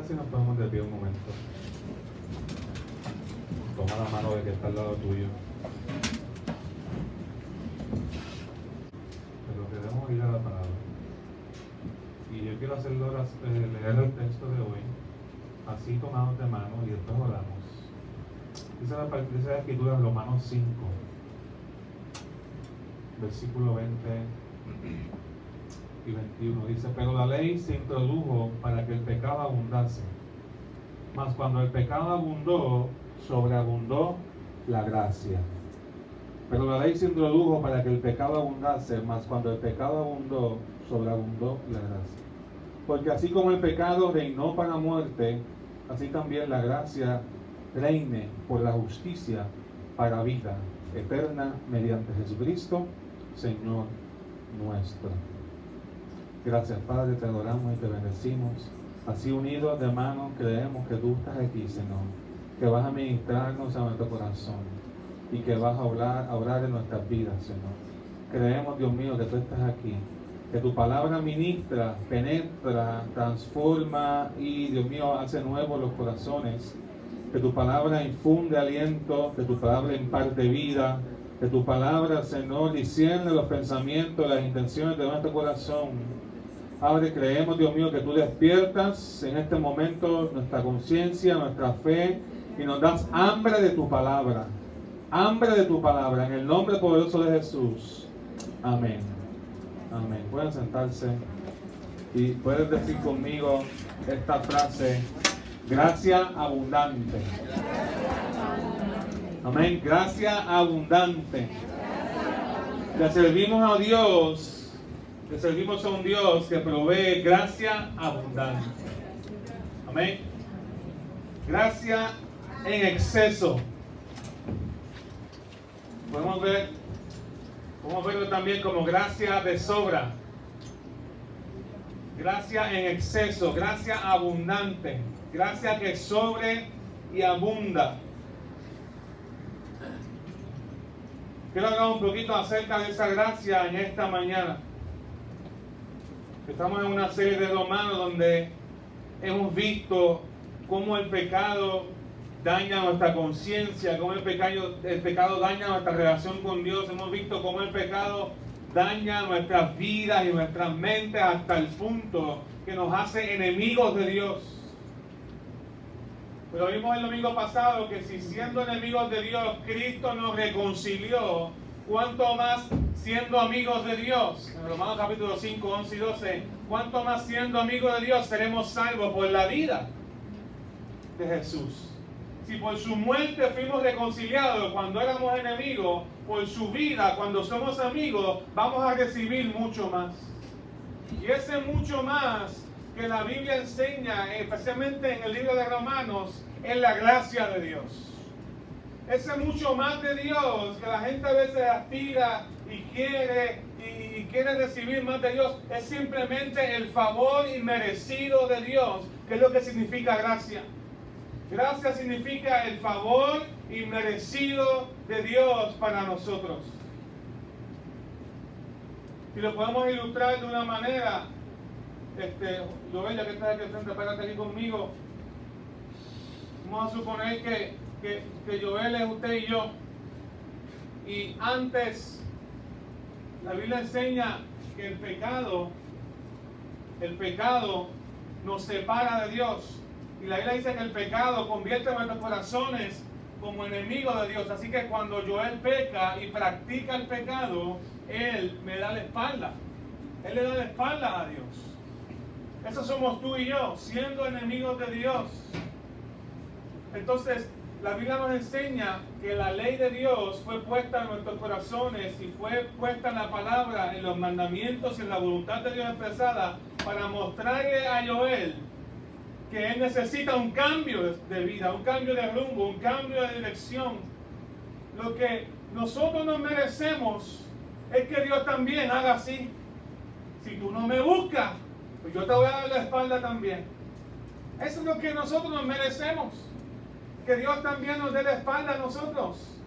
si nos ponemos de pie un momento. Toma la mano de que está al lado tuyo. Pero queremos ir a la palabra. Y yo quiero hacerlo, leer el texto de hoy, así tomados de mano, y después oramos. Dice la escritura en Romanos 5, versículo 20 y 21. Dice: pero la ley se introdujo para que el pecado abundase. Mas cuando el pecado abundó, sobreabundó la gracia. Pero la ley se introdujo para que el pecado abundase, mas cuando el pecado abundó, sobreabundó la gracia. Porque así como el pecado reinó para muerte, así también la gracia reine por la justicia para vida eterna mediante Jesucristo, Señor nuestro. Gracias, Padre, te adoramos y te bendecimos. Así unidos de mano creemos que tú estás aquí, Señor, que vas a ministrarnos a nuestro corazón y que vas a obrar en nuestras vidas, Señor. Creemos, Dios mío, que tú estás aquí, que tu palabra ministra, penetra, transforma y, Dios mío, hace nuevos los corazones, que tu palabra infunde aliento, que tu palabra imparte vida, que tu palabra, Señor, discierne los pensamientos, las intenciones de nuestro corazón. Padre, creemos, Dios mío, que tú despiertas en este momento nuestra conciencia, nuestra fe, y nos das hambre de tu palabra, en el nombre poderoso de Jesús. Amén. Amén. Pueden sentarse y puedes decir conmigo esta frase: gracia abundante. Amén. Gracia abundante. Le servimos a Dios. Le servimos a un Dios que provee gracia abundante. Amén. Gracia en exceso. Podemos verlo también como gracia de sobra. Gracia en exceso, gracia abundante, gracia que sobre y abunda. Quiero hablar un poquito acerca de esa gracia en esta mañana. Estamos en una serie de Romanos donde hemos visto cómo el pecado daña nuestra conciencia, cómo el pecado daña nuestra relación con Dios. Hemos visto cómo el pecado daña nuestras vidas y nuestras mentes hasta el punto que nos hace enemigos de Dios. Pero vimos el domingo pasado que si siendo enemigos de Dios, Cristo nos reconcilió, ¿cuánto más siendo amigos de Dios? En Romanos capítulo 5, 11 y 12, ¿cuánto más siendo amigos de Dios seremos salvos por la vida de Jesús? Si por su muerte fuimos reconciliados cuando éramos enemigos, por su vida cuando somos amigos, vamos a recibir mucho más. Y ese mucho más que la Biblia enseña, especialmente en el libro de Romanos, es la gracia de Dios. Ese mucho más de Dios que la gente a veces aspira y quiere recibir más de Dios, es simplemente el favor inmerecido de Dios, que es lo que significa gracia. Gracia significa el favor inmerecido de Dios para nosotros. Si lo podemos ilustrar de una manera, Joel, ya que estás aquí frente, pégate aquí conmigo. Vamos a suponer que Joel es usted y yo. Y antes, la Biblia enseña que el pecado nos separa de Dios. Y la Biblia dice que el pecado convierte nuestros corazones como enemigos de Dios. Así que cuando Joel peca y practica el pecado, él me da la espalda. Él le da la espalda a Dios. Eso somos tú y yo, siendo enemigos de Dios. Entonces, la Biblia nos enseña que la ley de Dios fue puesta en nuestros corazones y fue puesta en la palabra, en los mandamientos y en la voluntad de Dios expresada para mostrarle a Joel que él necesita un cambio de vida, un cambio de rumbo, un cambio de dirección. Lo que nosotros nos merecemos es que Dios también haga así. Si tú no me buscas, pues yo te voy a dar la espalda también. Eso es lo que nosotros nos merecemos. Que Dios también nos dé la espalda a nosotros.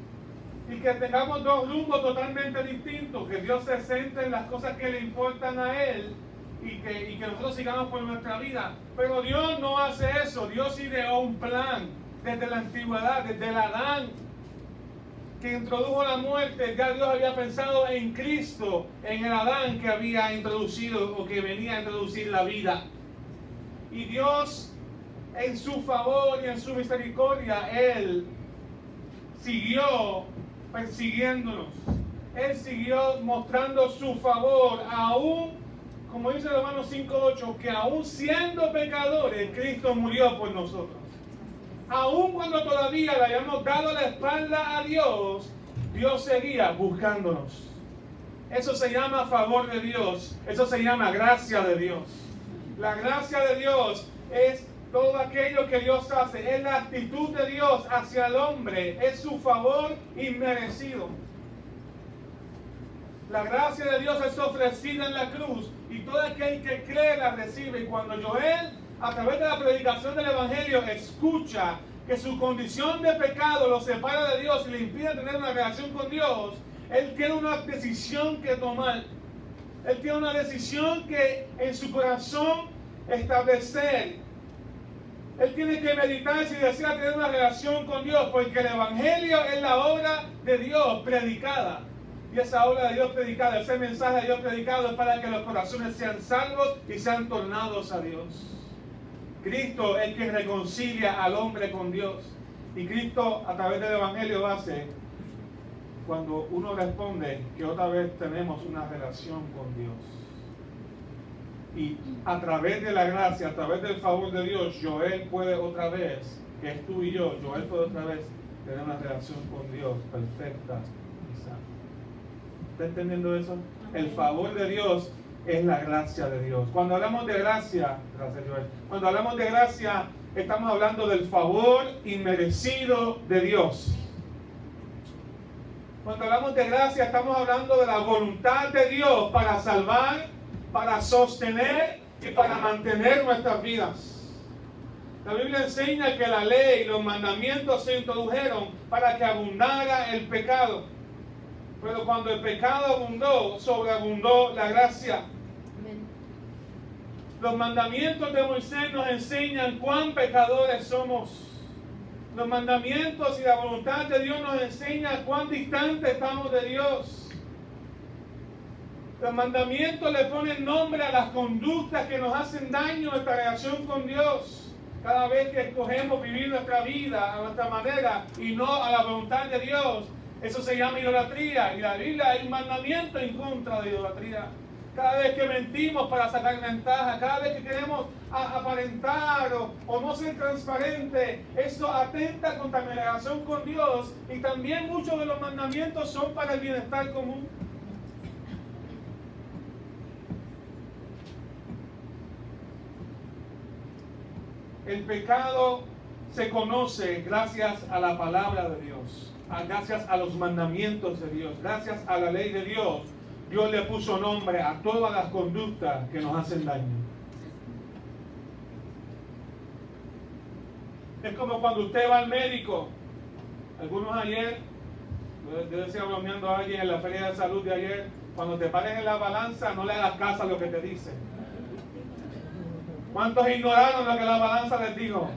Y que tengamos dos rumbos totalmente distintos. Que Dios se centre en las cosas que le importan a Él. y que nosotros sigamos por nuestra vida. Pero Dios no hace eso. Dios ideó un plan desde la antigüedad, desde el Adán que introdujo la muerte. Ya Dios había pensado en Cristo, en el Adán que había introducido o que venía a introducir la vida. Y Dios, en su favor y en su misericordia, Él siguió persiguiéndonos. Él siguió mostrando su favor, aún, como dice Romanos 5:8, que aún siendo pecadores, Cristo murió por nosotros. Aún cuando todavía le habíamos dado la espalda a Dios, Dios seguía buscándonos. Eso se llama favor de Dios. Eso se llama gracia de Dios. La gracia de Dios es todo aquello que Dios hace. Es la actitud de Dios hacia el hombre. Es su favor inmerecido. La gracia de Dios es ofrecida en la cruz y todo aquel que cree la recibe. Y cuando Joel, a través de la predicación del Evangelio, escucha que su condición de pecado lo separa de Dios y le impide tener una relación con Dios, él tiene una decisión que tomar. Él tiene una decisión que en su corazón establecer. Él tiene que meditar si desea tener una relación con Dios, porque el Evangelio es la obra de Dios predicada. Y esa obra de Dios predicada, ese mensaje de Dios predicado es para que los corazones sean salvos y sean tornados a Dios. Cristo es quien reconcilia al hombre con Dios. Y Cristo a través del Evangelio hace, cuando uno responde, que otra vez tenemos una relación con Dios. Y a través de la gracia, a través del favor de Dios, Joel puede otra vez, que es tú y yo, Joel puede otra vez tener una relación con Dios perfecta y sana. ¿Está entendiendo eso? El favor de Dios es la gracia de Dios. Cuando hablamos de gracia, gracias Joel, cuando hablamos de gracia, estamos hablando del favor inmerecido de Dios. Cuando hablamos de gracia, estamos hablando de la voluntad de Dios para salvar, para sostener y para mantener nuestras vidas. La Biblia enseña que la ley y los mandamientos se introdujeron para que abundara el pecado. Pero cuando el pecado abundó, sobreabundó la gracia. Los mandamientos de Moisés nos enseñan cuán pecadores somos. Los mandamientos y la voluntad de Dios nos enseñan cuán distantes estamos de Dios. Los mandamientos le ponen nombre a las conductas que nos hacen daño a nuestra relación con Dios. Cada vez que escogemos vivir nuestra vida a nuestra manera y no a la voluntad de Dios, eso se llama idolatría. Y la Biblia hay un mandamiento en contra de idolatría. Cada vez que mentimos para sacar ventaja, cada vez que queremos aparentar o no ser transparente, eso atenta contra mi relación con Dios. Y también muchos de los mandamientos son para el bienestar común. El pecado se conoce gracias a la palabra de Dios, gracias a los mandamientos de Dios, gracias a la ley de Dios. Dios le puso nombre a todas las conductas que nos hacen daño. Es como cuando usted va al médico. Algunos ayer, yo decía bromeando a alguien en la feria de salud de ayer, cuando te pares en la balanza no le hagas caso a lo que te dicen. ¿Cuántos ignoraron lo que la balanza les dijo?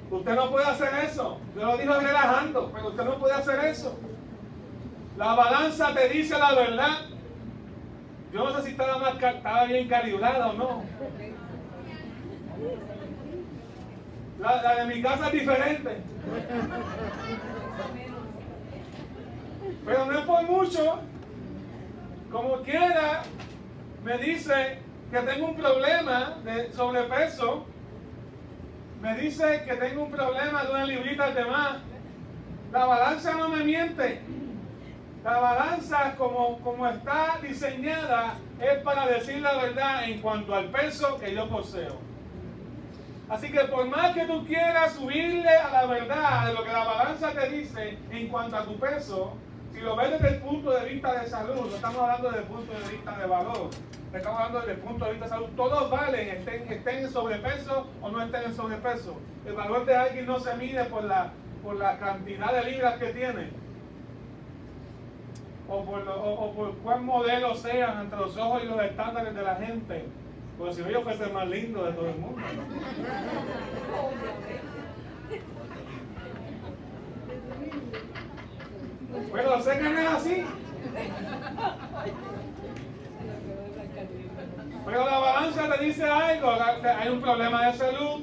Usted no puede hacer eso. Yo lo digo relajando, pero usted no puede hacer eso. La balanza te dice la verdad. Yo no sé si estaba bien calibrada o no. La de mi casa es diferente. Pero no es por mucho. Como quiera, me dice que tengo un problema de sobrepeso. Me dice que tengo un problema de unas libritas de más. La balanza no me miente. La balanza, como está diseñada, es para decir la verdad en cuanto al peso que yo poseo. Así que por más que tú quieras subirle a la verdad de lo que la balanza te dice en cuanto a tu peso, si lo ves desde el punto de vista de salud, no estamos hablando desde el punto de vista de valor, estamos hablando desde el punto de vista de salud, todos valen, estén en sobrepeso o no estén en sobrepeso. El valor de alguien no se mide por la cantidad de libras que tiene. o por cuál modelo sean ante los ojos y los estándares de la gente. Como si yo fuese el más lindo de todo el mundo. Pero sé que no es así. Pero la balanza te dice algo, hay un problema de salud.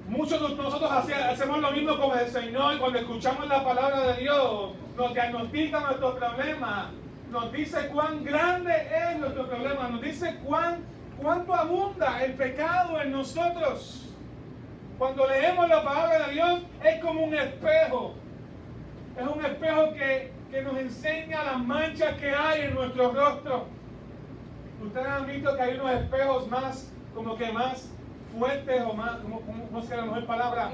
Muchos de nosotros hacemos lo mismo con el Señor cuando escuchamos la palabra de Dios, nos diagnostica nuestros problemas, nos dice cuán grande es nuestro problema, nos dice cuánto abunda el pecado en nosotros. Cuando leemos la palabra de Dios es como un espejo. Es un espejo que nos enseña las manchas que hay en nuestro rostro. Ustedes han visto que hay unos espejos más fuertes o más, ¿cómo sería la mejor palabra?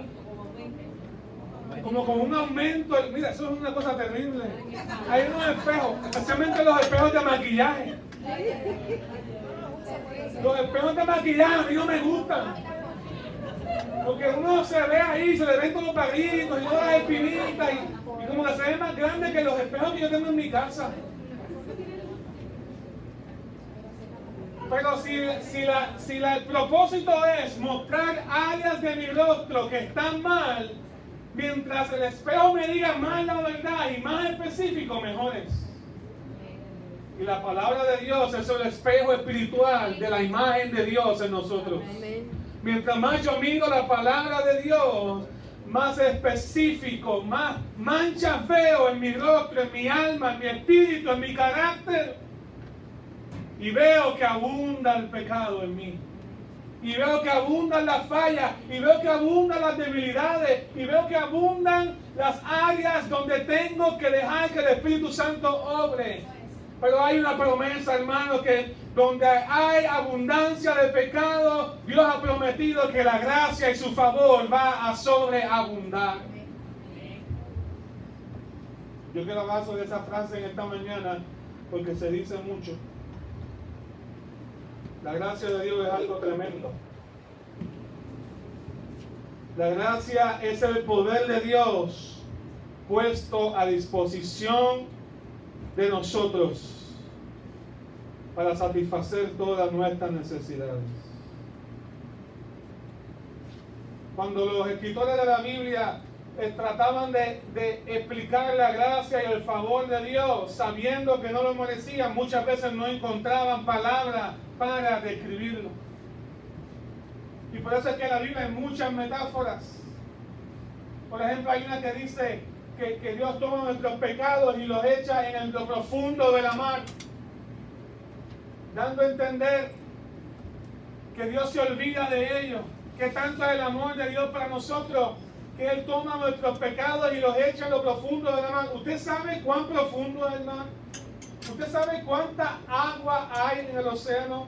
Como con un aumento. Mira, eso es una cosa terrible. Hay unos espejos, especialmente los espejos de maquillaje. Los espejos de maquillaje a mí no me gustan. Porque uno se ve ahí, se le ven todos los pagritos y todas las espinitas y como que se ve más grande que los espejos que yo tengo en mi casa. Pero si el propósito es mostrar áreas de mi rostro que están mal, mientras el espejo me diga más la verdad y más específico, mejor es. Y la palabra de Dios es el espejo espiritual de la imagen de Dios en nosotros. Mientras más yo miro la palabra de Dios, más específico, más manchas veo en mi rostro, en mi alma, en mi espíritu, en mi carácter. Y veo que abunda el pecado en mí. Y veo que abundan las fallas. Y veo que abundan las debilidades. Y veo que abundan las áreas donde tengo que dejar que el Espíritu Santo obre. Pero hay una promesa, hermano, que donde hay abundancia de pecado, Dios ha prometido que la gracia y su favor va a sobreabundar. Yo quiero hablar sobre esa frase en esta mañana porque se dice mucho. La gracia de Dios es algo tremendo. La gracia es el poder de Dios puesto a disposición de nosotros para satisfacer todas nuestras necesidades. Cuando los escritores de la Biblia trataban de explicar la gracia y el favor de Dios, sabiendo que no lo merecían, muchas veces no encontraban palabras para describirlo. Y por eso es que en la Biblia hay muchas metáforas. Por ejemplo, hay una que dice que Dios toma nuestros pecados y los echa en lo profundo de la mar, dando a entender que Dios se olvida de ellos, que tanto es el amor de Dios para nosotros, que Él toma nuestros pecados y los echa en lo profundo de la mar. ¿Usted sabe cuán profundo es el mar? ¿Usted sabe cuánta agua hay en el océano?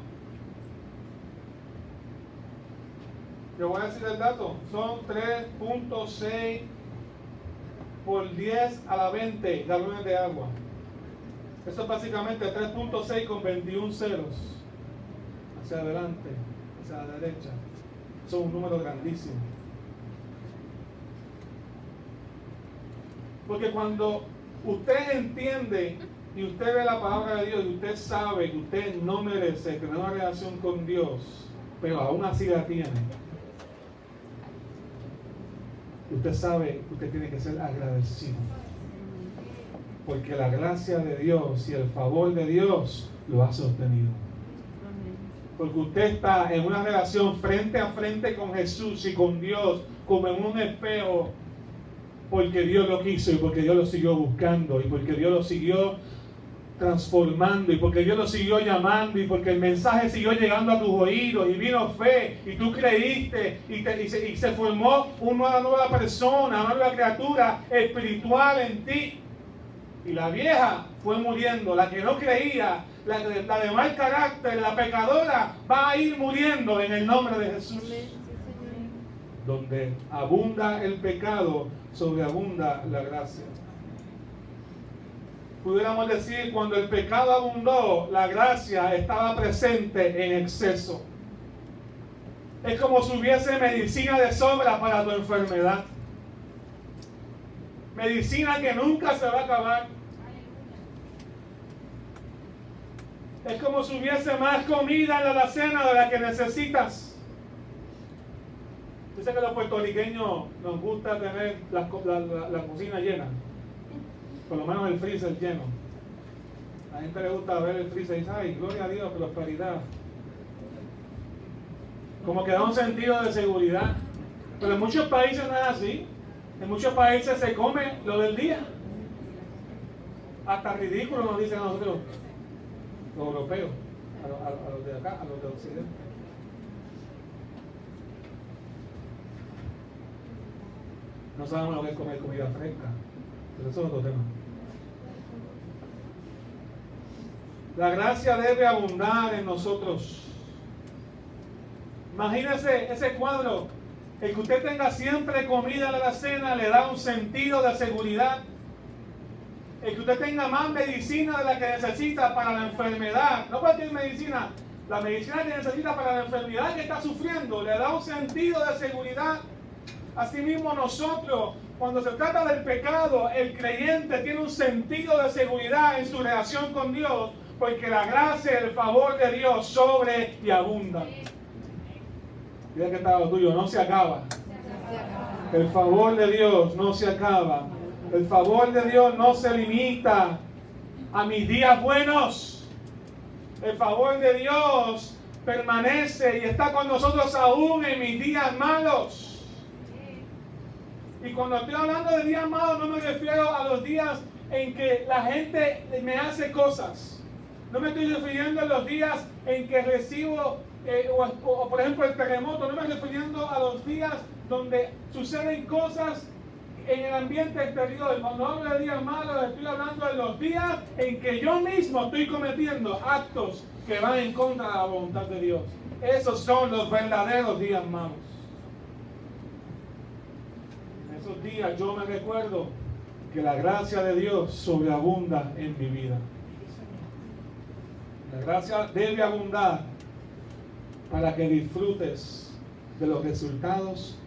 Le voy a decir el dato. Son 3.6 por 10 a la 20 galones de agua. Eso es básicamente 3.6 con 21 ceros. Hacia adelante, hacia la derecha. Eso es un número grandísimo. Porque cuando usted entiende y usted ve la palabra de Dios y usted sabe que usted no merece tener una relación con Dios, pero aún así la tiene, usted sabe que usted tiene que ser agradecido. Porque la gracia de Dios y el favor de Dios lo ha sostenido. Porque usted está en una relación frente a frente con Jesús y con Dios, como en un espejo, porque Dios lo quiso y porque Dios lo siguió buscando y porque Dios lo siguió transformando y porque Dios lo siguió llamando y porque el mensaje siguió llegando a tus oídos y vino fe y tú creíste y se formó una nueva persona, una nueva criatura espiritual en ti. Y la vieja fue muriendo, la que no creía, la de mal carácter, la pecadora, va a ir muriendo en el nombre de Jesús. Donde abunda el pecado, sobreabunda la gracia. Pudiéramos decir, cuando el pecado abundó, la gracia estaba presente en exceso. Es como si hubiese medicina de sobra para tu enfermedad. Medicina que nunca se va a acabar. Es como si hubiese más comida en la alacena de la que necesitas. Yo sé que a los puertorriqueños nos gusta tener la cocina llena. Por lo menos el freezer lleno. A la gente le gusta ver el freezer y dice, ay, gloria a Dios, prosperidad. Como que da un sentido de seguridad. Pero en muchos países no es así. En muchos países se come lo del día. Hasta ridículo nos dicen a nosotros, los europeos, a los de acá, a los de Occidente. No sabemos lo que es comer comida fresca. Pero eso es otro tema. La gracia debe abundar en nosotros. Imagínese ese cuadro. El que usted tenga siempre comida en la alacena le da un sentido de seguridad. El que usted tenga más medicina de la que necesita para la enfermedad, no cualquier medicina, la medicina que necesita para la enfermedad que está sufriendo, le da un sentido de seguridad. Asimismo nosotros, cuando se trata del pecado, el creyente tiene un sentido de seguridad en su relación con Dios, porque la gracia y el favor de Dios sobre y abunda. Mira que está lo tuyo, no se acaba. El favor de Dios no se acaba. El favor de Dios no se limita a mis días buenos. El favor de Dios permanece y está con nosotros aún en mis días malos. Y cuando estoy hablando de días malos, no me refiero a los días en que la gente me hace cosas. No me estoy refiriendo a los días en que recibo, o por ejemplo el terremoto. No me estoy refiriendo a los días donde suceden cosas en el ambiente exterior. Cuando hablo de días malos, estoy hablando de los días en que yo mismo estoy cometiendo actos que van en contra de la voluntad de Dios. Esos son los verdaderos días malos. En esos días yo me recuerdo que la gracia de Dios sobreabunda en mi vida. La gracia debe abundar para que disfrutes de los resultados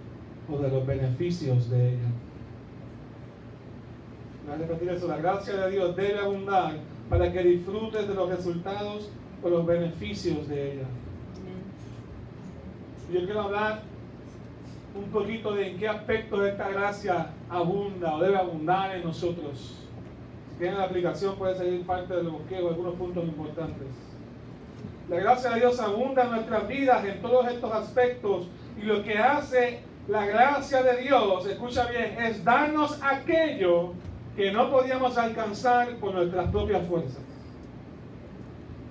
o de los beneficios de ella. Voy a repetir eso, la gracia de Dios debe abundar para que disfrutes de los resultados o los beneficios de ella. Yo quiero hablar un poquito de en qué aspecto de esta gracia abunda o debe abundar en nosotros. Si tienen la aplicación puede seguir parte del bosqueo, algunos puntos importantes. La gracia de Dios abunda en nuestras vidas en todos estos aspectos, y lo que hace la gracia de Dios, escucha bien, es darnos aquello que no podíamos alcanzar por nuestras propias fuerzas.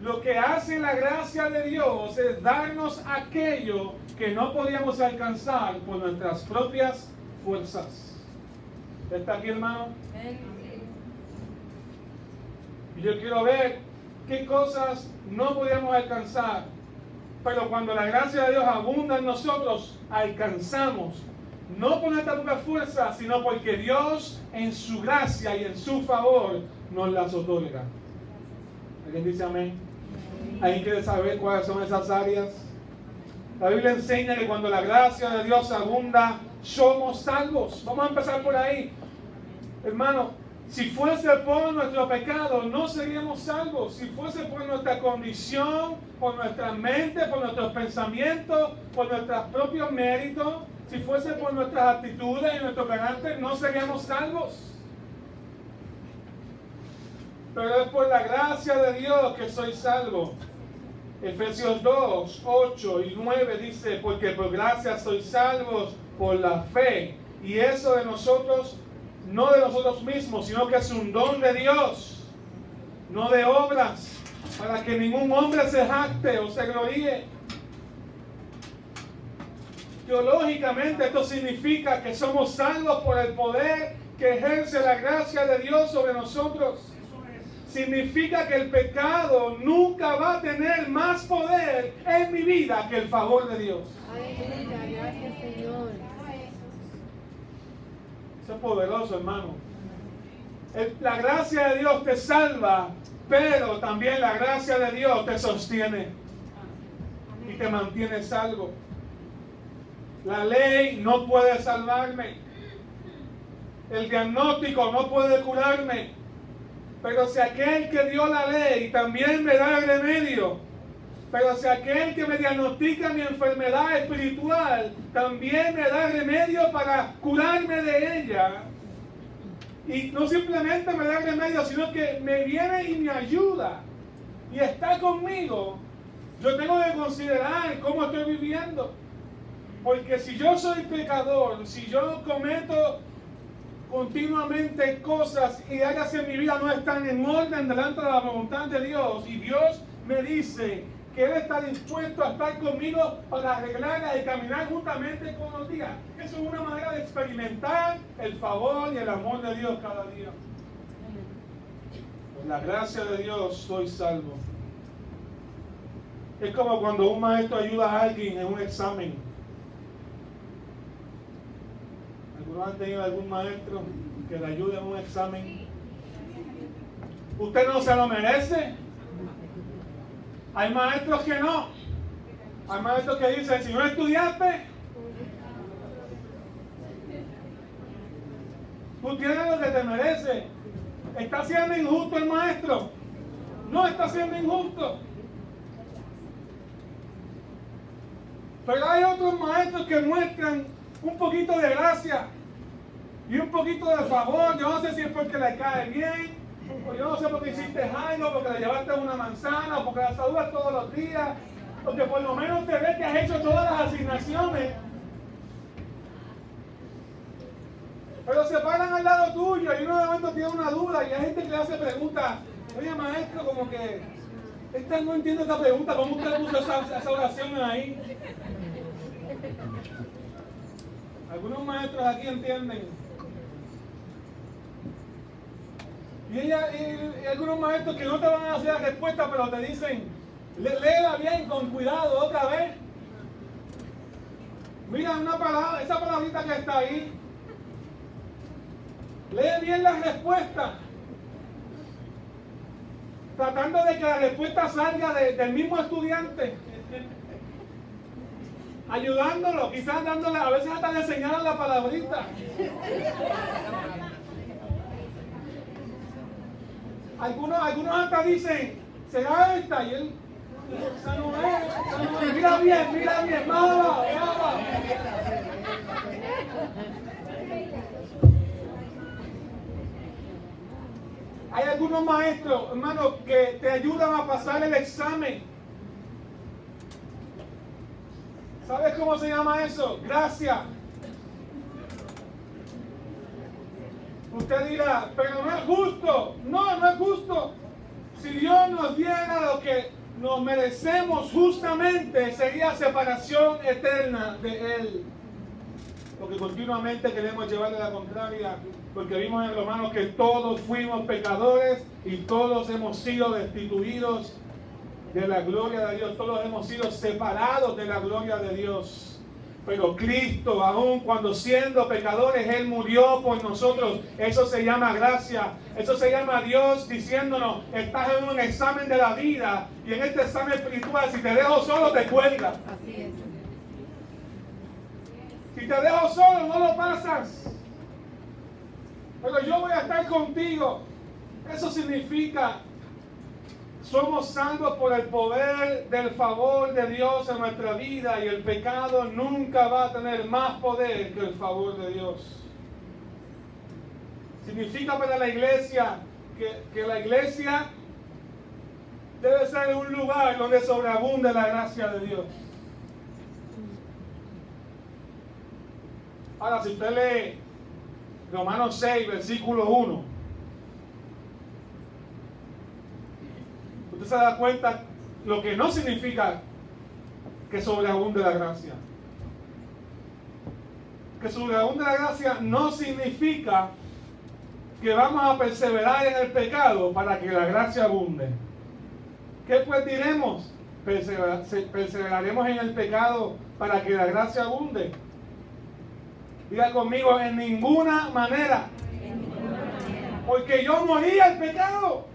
Lo que hace la gracia de Dios es darnos aquello que no podíamos alcanzar por nuestras propias fuerzas. ¿Está aquí, hermano? Y yo quiero ver qué cosas no podíamos alcanzar, pero cuando la gracia de Dios abunda en nosotros, alcanzamos. No por nuestra propia fuerza, sino porque Dios en su gracia y en su favor nos las otorga. ¿Alguien dice amén? ¿Alguien quiere saber cuáles son esas áreas? La Biblia enseña que cuando la gracia de Dios abunda, somos salvos. Vamos a empezar por ahí. Hermano, si fuese por nuestro pecado, no seríamos salvos. Si fuese por nuestra condición, por nuestra mente, por nuestros pensamientos, por nuestros propios méritos, si fuese por nuestras actitudes y nuestro carácter, no seríamos salvos. Pero es por la gracia de Dios que soy salvo. Efesios 2, 8 y 9 dice, porque por gracia sois salvos por la fe. Y eso de nosotros, no de nosotros mismos, sino que es un don de Dios, no de obras, para que ningún hombre se jacte o se gloríe. Teológicamente esto significa que somos salvos por el poder que ejerce la gracia de Dios sobre nosotros. Significa que el pecado nunca va a tener más poder en mi vida que el favor de Dios. Gracias, Señor. Eso es poderoso, hermano. La gracia de Dios te salva, pero también la gracia de Dios te sostiene y te mantiene salvo. La ley no puede salvarme. El diagnóstico no puede curarme. Pero si aquel que dio la ley también me da el remedio, pero si aquel que me diagnostica mi enfermedad espiritual también me da el remedio para curarme de ella, y no simplemente me da el remedio, sino que me viene y me ayuda y está conmigo, yo tengo que considerar cómo estoy viviendo. Porque si yo soy pecador, si yo cometo continuamente cosas y áreas en mi vida no están en orden delante de la voluntad de Dios, y Dios me dice que Él está dispuesto a estar conmigo para arreglarla y caminar juntamente con los días, eso es una manera de experimentar el favor y el amor de Dios cada día. Por la gracia de Dios soy salvo. Es como cuando un maestro ayuda a alguien en un examen. ¿Algunos han tenido algún maestro que le ayude en un examen? ¿Usted no se lo merece? Hay maestros que no. Hay maestros que dicen, si no estudiaste, tú tienes lo que te mereces. ¿Está siendo injusto el maestro? No está siendo injusto. Pero hay otros maestros que muestran un poquito de gracia y un poquito de favor. Yo no sé si es porque le cae bien, o yo no sé por qué hiciste algo, porque le llevaste una manzana, o porque la saludas todos los días, o que por lo menos te ve que has hecho todas las asignaciones. Pero se paran al lado tuyo y uno de momento tiene una duda y hay gente que le hace preguntas. Oye, maestro, como que no entiendo esta pregunta, ¿cómo usted puso esa oración ahí? Algunos maestros aquí entienden. Y algunos maestros que no te van a hacer la respuesta, pero te dicen, léela bien, con cuidado, otra vez. Mira una palabra, esa palabrita que está ahí. Lee bien la respuesta. Tratando de que la respuesta salga del mismo estudiante. Ayudándolo, quizás dándole, a veces hasta le señalan la palabrita. Algunos hasta dicen, ¿será esta? Y él, esa no es. Mira bien, más abajo. Hay algunos maestros, hermanos, que te ayudan a pasar el examen. ¿Sabes cómo se llama eso? Gracia. Usted dirá, pero no es justo. No es justo. Si Dios nos diera lo que nos merecemos justamente, sería separación eterna de Él. Porque continuamente queremos llevarle la contraria, porque vimos en Romanos que todos fuimos pecadores y todos hemos sido destituidos de la gloria de Dios, todos hemos sido separados de la gloria de Dios. Pero Cristo, aun cuando siendo pecadores, Él murió por nosotros. Eso se llama gracia. Eso se llama Dios diciéndonos, estás en un examen de la vida, y en este examen espiritual, si te dejo solo, te cuelgas. Así es. Si te dejo solo, no lo pasas. Pero yo voy a estar contigo. Eso significa, somos salvos por el poder del favor de Dios en nuestra vida, y el pecado nunca va a tener más poder que el favor de Dios. Significa para la iglesia que la iglesia debe ser un lugar donde sobreabunde la gracia de Dios. Ahora, si usted lee Romanos 6, versículo 1, usted se da cuenta lo que no significa que sobreabunde la gracia. Que sobreabunde la gracia no significa que vamos a perseverar en el pecado para que la gracia abunde. ¿Qué pues diremos? ¿Perseveraremos en el pecado para que la gracia abunde? Diga conmigo, en ninguna manera. Porque yo morí al pecado.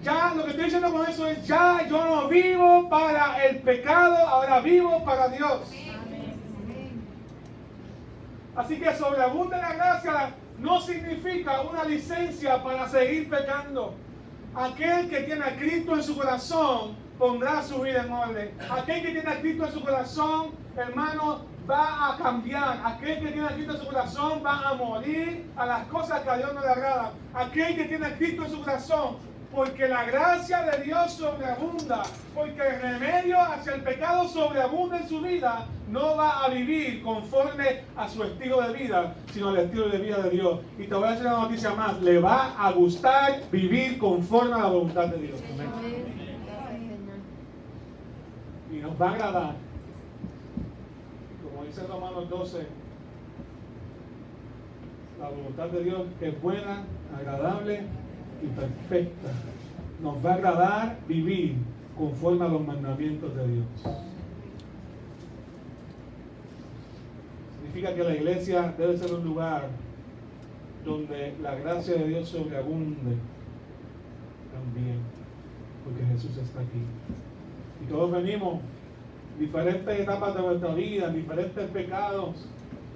Ya lo que estoy diciendo con eso es, ya yo no vivo para el pecado, ahora vivo para Dios. Así que sobreabunde la gracia no significa una licencia para seguir pecando. Aquel que tiene a Cristo en su corazón pondrá su vida en orden. Aquel que tiene a Cristo en su corazón, hermano, va a cambiar. Aquel que tiene a Cristo en su corazón va a morir a las cosas que a Dios no le agradan. Aquel que tiene a Cristo en su corazón, porque la gracia de Dios sobreabunda, porque el remedio hacia el pecado sobreabunda en su vida, no va a vivir conforme a su estilo de vida, sino al estilo de vida de Dios. Y te voy a decir una noticia más: le va a gustar vivir conforme a la voluntad de Dios. Amén. Gracias, Señor. Y nos va a agradar, como dice Romanos 12, la voluntad de Dios que es buena, agradable y perfecta. Nos va a agradar vivir conforme a los mandamientos de Dios. Significa que la iglesia debe ser un lugar donde la gracia de Dios sobreabunde también, porque Jesús está aquí. Y todos venimos diferentes etapas de nuestra vida, diferentes pecados,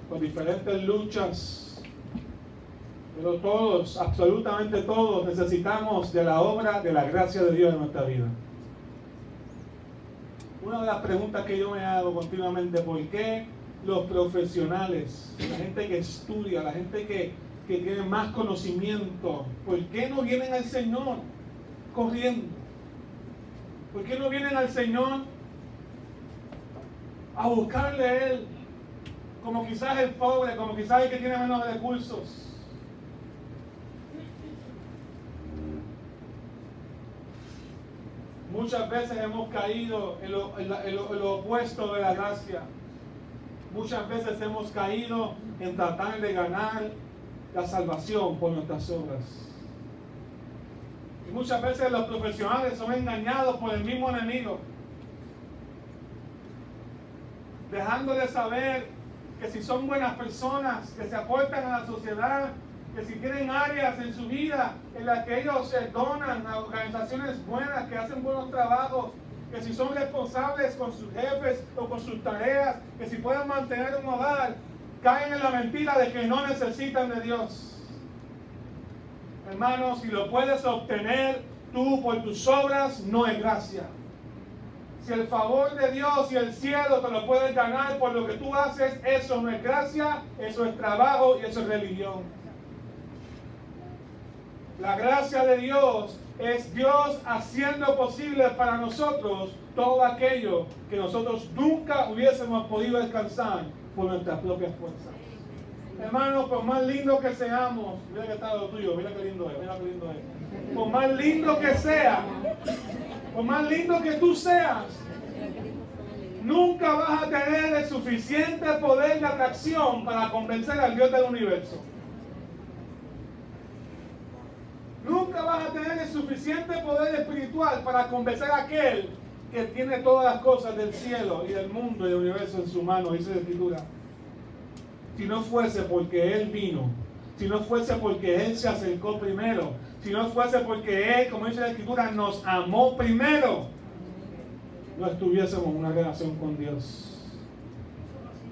con diferentes luchas. Pero todos, absolutamente todos, necesitamos de la obra de la gracia de Dios en nuestra vida. Una de las preguntas que yo me hago continuamente: ¿por qué los profesionales, la gente que estudia, la gente que tiene más conocimiento, por qué no vienen al Señor corriendo? ¿Por qué no vienen al Señor a buscarle a Él? Como quizás el pobre, como quizás el que tiene menos recursos. Muchas veces hemos caído en lo opuesto de la gracia. Muchas veces hemos caído en tratar de ganar la salvación por nuestras obras. Y muchas veces los profesionales son engañados por el mismo enemigo, dejándoles saber que si son buenas personas, que se aportan a la sociedad, que si tienen áreas en su vida en las que ellos donan a organizaciones buenas, que hacen buenos trabajos, que si son responsables con sus jefes o con sus tareas, que si pueden mantener un hogar, caen en la mentira de que no necesitan de Dios. Hermanos, si lo puedes obtener tú por tus obras, no es gracia. Si el favor de Dios y el cielo te lo puedes ganar por lo que tú haces, eso no es gracia, eso es trabajo y eso es religión. La gracia de Dios es Dios haciendo posible para nosotros todo aquello que nosotros nunca hubiésemos podido alcanzar por nuestras propias fuerzas. Hermanos, por más lindo que seamos, mira que está lo tuyo, mira qué lindo es, mira qué lindo es. Por más lindo que sea, por más lindo que tú seas, nunca vas a tener el suficiente poder de atracción para convencer al Dios del universo. Nunca vas a tener el suficiente poder espiritual para convencer a aquel que tiene todas las cosas del cielo y del mundo y del universo en su mano, dice la Escritura. Si no fuese porque Él vino, si no fuese porque Él se acercó primero, si no fuese porque Él, como dice la Escritura, nos amó primero, no estuviésemos en una relación con Dios.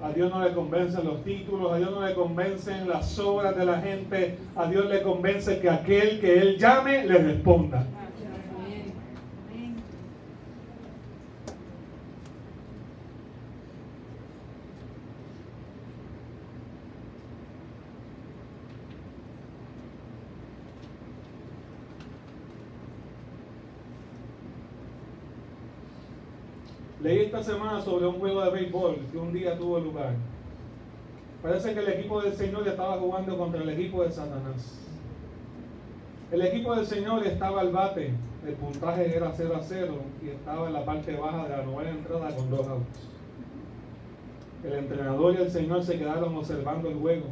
A Dios no le convencen los títulos, a Dios no le convencen las obras de la gente, a Dios le convence que aquel que Él llame le responda. Leí esta semana sobre un juego de béisbol que un día tuvo lugar. Parece que el equipo del Señor estaba jugando contra el equipo de Satanás. El equipo del Señor estaba al bate, el puntaje era 0-0 y estaba en la parte baja de la novena entrada con 2 outs. El entrenador y el Señor se quedaron observando el juego.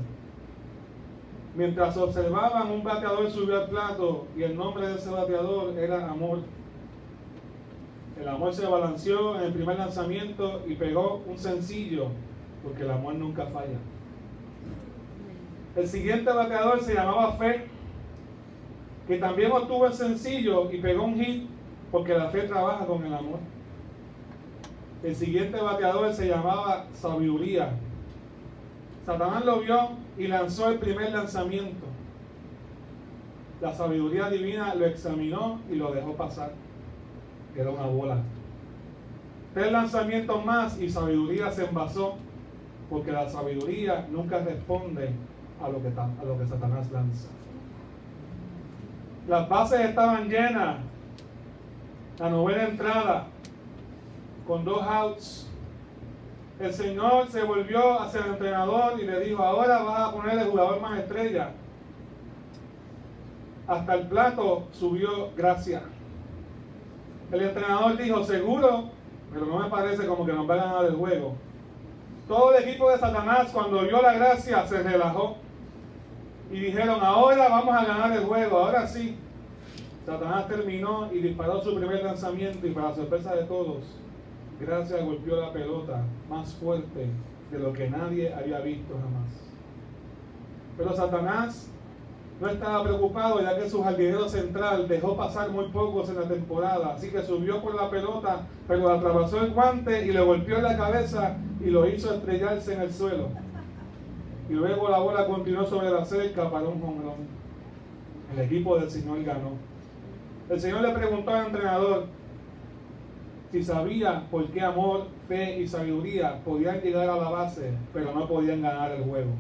Mientras observaban, un bateador subió al plato y el nombre de ese bateador era Amor. El Amor se balanceó en el primer lanzamiento y pegó un sencillo, porque el amor nunca falla. El siguiente bateador se llamaba Fe, que también obtuvo el sencillo y pegó un hit, porque la fe trabaja con el amor. El siguiente bateador se llamaba Sabiduría. Satanás lo vio y lanzó el primer lanzamiento. La sabiduría divina lo examinó y lo dejó pasar. Era una bola. 3 lanzamientos más y sabiduría se envasó, porque la sabiduría nunca responde a lo que Satanás lanza. Las bases estaban llenas. La novena entrada con 2 outs. El Señor se volvió hacia el entrenador y le dijo: ahora vas a poner el jugador más estrella. Hasta el plato subió Gracia. El entrenador dijo: seguro, pero no me parece como que nos va a ganar el juego. Todo el equipo de Satanás, cuando vio la Gracia, se relajó y dijeron: ahora vamos a ganar el juego, ahora sí. Satanás terminó y disparó su primer lanzamiento, y para sorpresa de todos, Gracia golpeó la pelota más fuerte de lo que nadie había visto jamás. Pero Satanás no estaba preocupado, ya que su jardinero central dejó pasar muy pocos en la temporada, así que subió por la pelota, pero atravesó el guante y le golpeó en la cabeza y lo hizo estrellarse en el suelo. Y luego la bola continuó sobre la cerca para un home run. El equipo del Señor ganó. El Señor le preguntó al entrenador si sabía por qué amor, fe y sabiduría podían llegar a la base, pero no podían ganar el juego.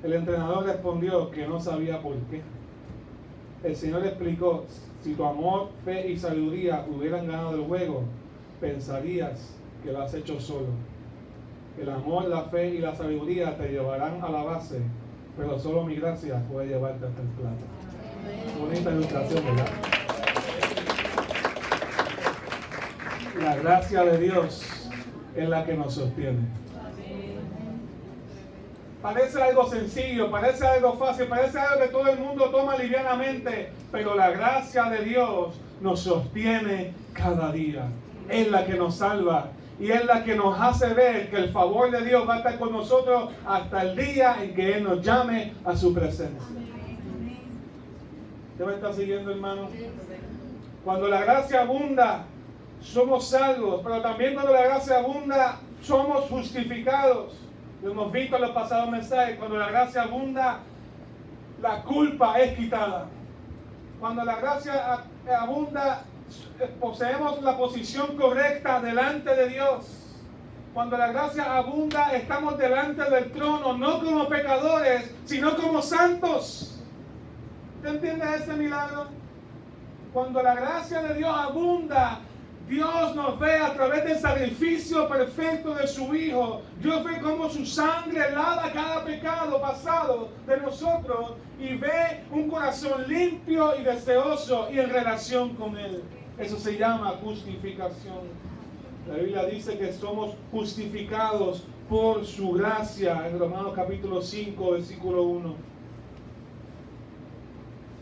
El entrenador respondió que no sabía por qué. El Señor le explicó: si tu amor, fe y sabiduría hubieran ganado el juego, pensarías que lo has hecho solo. El amor, la fe y la sabiduría te llevarán a la base, pero solo mi gracia puede llevarte hasta el plato. Bonita ilustración, ¿verdad? La gracia de Dios es la que nos sostiene. Parece algo sencillo, parece algo fácil, parece algo que todo el mundo toma livianamente, pero la gracia de Dios nos sostiene cada día. Es la que nos salva y es la que nos hace ver que el favor de Dios va a estar con nosotros hasta el día en que Él nos llame a su presencia. ¿Usted me está siguiendo, hermano? Cuando la gracia abunda, somos salvos, pero también cuando la gracia abunda, somos justificados. Lo hemos visto en los pasados mensajes. Cuando la gracia abunda, la culpa es quitada. Cuando la gracia abunda, poseemos la posición correcta delante de Dios. Cuando la gracia abunda, estamos delante del trono, no como pecadores, sino como santos. ¿Usted entiende ese milagro? Cuando la gracia de Dios abunda, Dios nos ve a través del sacrificio perfecto de su Hijo. Dios ve cómo su sangre lava cada pecado pasado de nosotros y ve un corazón limpio y deseoso y en relación con Él. Eso se llama justificación. La Biblia dice que somos justificados por su gracia en Romanos capítulo 5, versículo 1.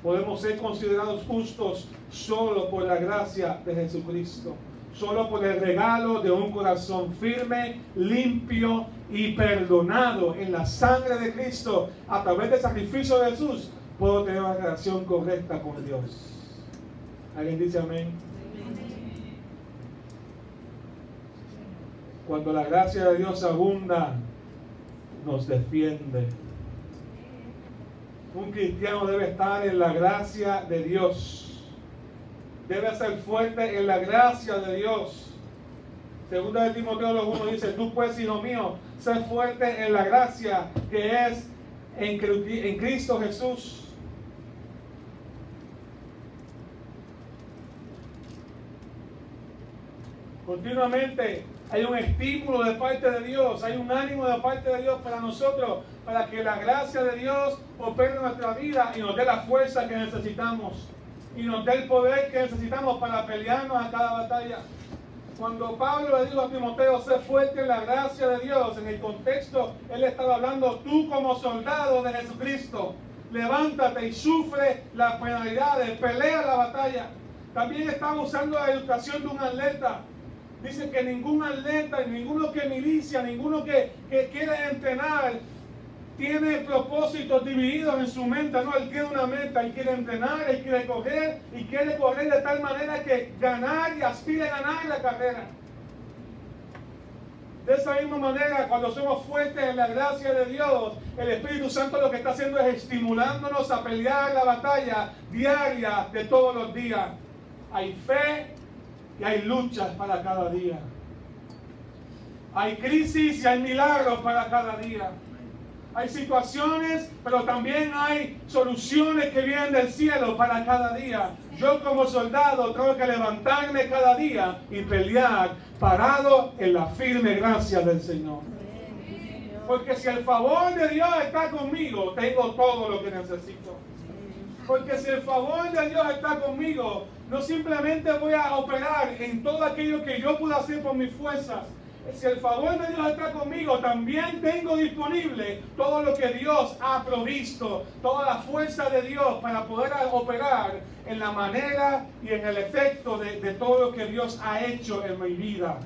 Podemos ser considerados justos solo por la gracia de Jesucristo, solo por el regalo de un corazón firme, limpio y perdonado en la sangre de Cristo. A través del sacrificio de Jesús puedo tener una relación correcta con Dios. ¿Alguien dice amén? Cuando la gracia de Dios abunda, nos defiende. Un cristiano debe estar en la gracia de Dios. Debe ser fuerte en la gracia de Dios. Segunda de Timoteo 2:1 dice: tú pues, hijo mío, sé fuerte en la gracia que es en Cristo Jesús. Continuamente hay un estímulo de parte de Dios, hay un ánimo de parte de Dios para nosotros, para que la gracia de Dios opere en nuestra vida y nos dé la fuerza que necesitamos y nos dé el poder que necesitamos para pelearnos a cada batalla. Cuando Pablo le dijo a Timoteo: sé fuerte en la gracia de Dios, en el contexto él estaba hablando: tú como soldado de Jesucristo, levántate y sufre las penalidades, pelea la batalla. También estaba usando la ilustración de un atleta. Dice que ningún atleta, ninguno que milicia, ninguno que quiere entrenar, tiene propósitos divididos en su mente. No, él tiene una meta, él quiere entrenar, él quiere correr y quiere correr de tal manera que ganar y aspire a ganar la carrera. De esa misma manera, cuando somos fuertes en la gracia de Dios, el Espíritu Santo lo que está haciendo es estimulándonos a pelear la batalla diaria de todos los días. Hay fe y hay luchas para cada día. Hay crisis y hay milagros para cada día. Hay situaciones, pero también hay soluciones que vienen del cielo para cada día. Yo como soldado tengo que levantarme cada día y pelear parado en la firme gracia del Señor. Porque si el favor de Dios está conmigo, tengo todo lo que necesito. Porque si el favor de Dios está conmigo, no simplemente voy a operar en todo aquello que yo pueda hacer por mis fuerzas. Si el favor de Dios está conmigo, también tengo disponible todo lo que Dios ha provisto, toda la fuerza de Dios para poder operar en la manera y en el efecto de todo lo que Dios ha hecho en mi vida.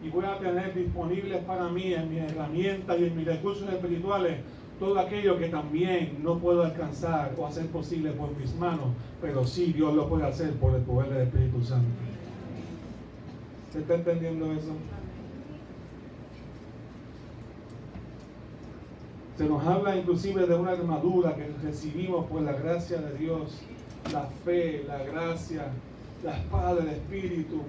Y voy a tener disponibles para mí en mis herramientas y en mis recursos espirituales todo aquello que también no puedo alcanzar o hacer posible por mis manos, pero sí Dios lo puede hacer por el poder del Espíritu Santo. ¿Se está entendiendo eso? Se nos habla inclusive de una armadura que recibimos por la gracia de Dios, la fe, la gracia, la espada del Espíritu,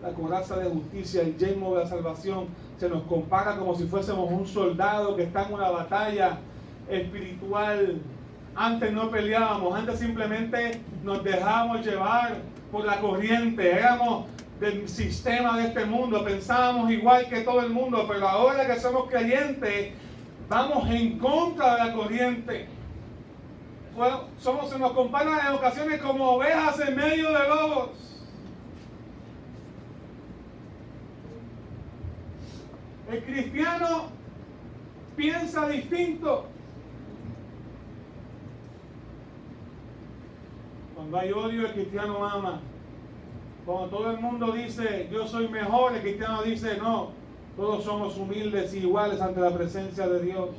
la coraza de justicia, el yelmo de la salvación. Se nos compara como si fuésemos un soldado que está en una batalla espiritual. Antes no peleábamos, antes simplemente nos dejábamos llevar por la corriente, éramos del sistema de este mundo, pensábamos igual que todo el mundo, pero ahora que somos creyentes, vamos en contra de la corriente. Se nos compara en ocasiones como ovejas en medio de lobos. El cristiano piensa distinto. Cuando hay odio, el cristiano ama. Cuando todo el mundo dice, yo soy mejor, el cristiano dice, no, todos somos humildes y iguales ante la presencia de Dios.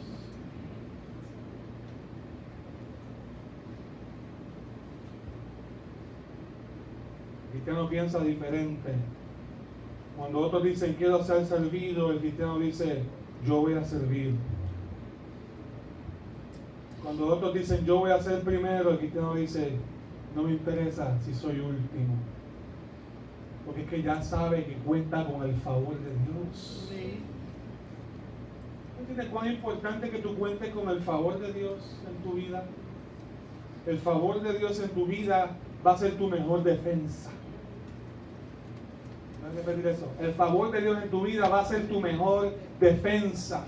El cristiano piensa diferente. Cuando otros dicen, quiero ser servido, el cristiano dice, yo voy a servir. Cuando otros dicen, yo voy a ser primero, el cristiano dice, no me interesa si soy último. Porque es que ya sabe que cuenta con el favor de Dios. ¿Entiendes cuán importante que tú cuentes con el favor de Dios en tu vida? El favor de Dios en tu vida va a ser tu mejor defensa. Voy a repetir eso. El favor de Dios en tu vida va a ser tu mejor defensa.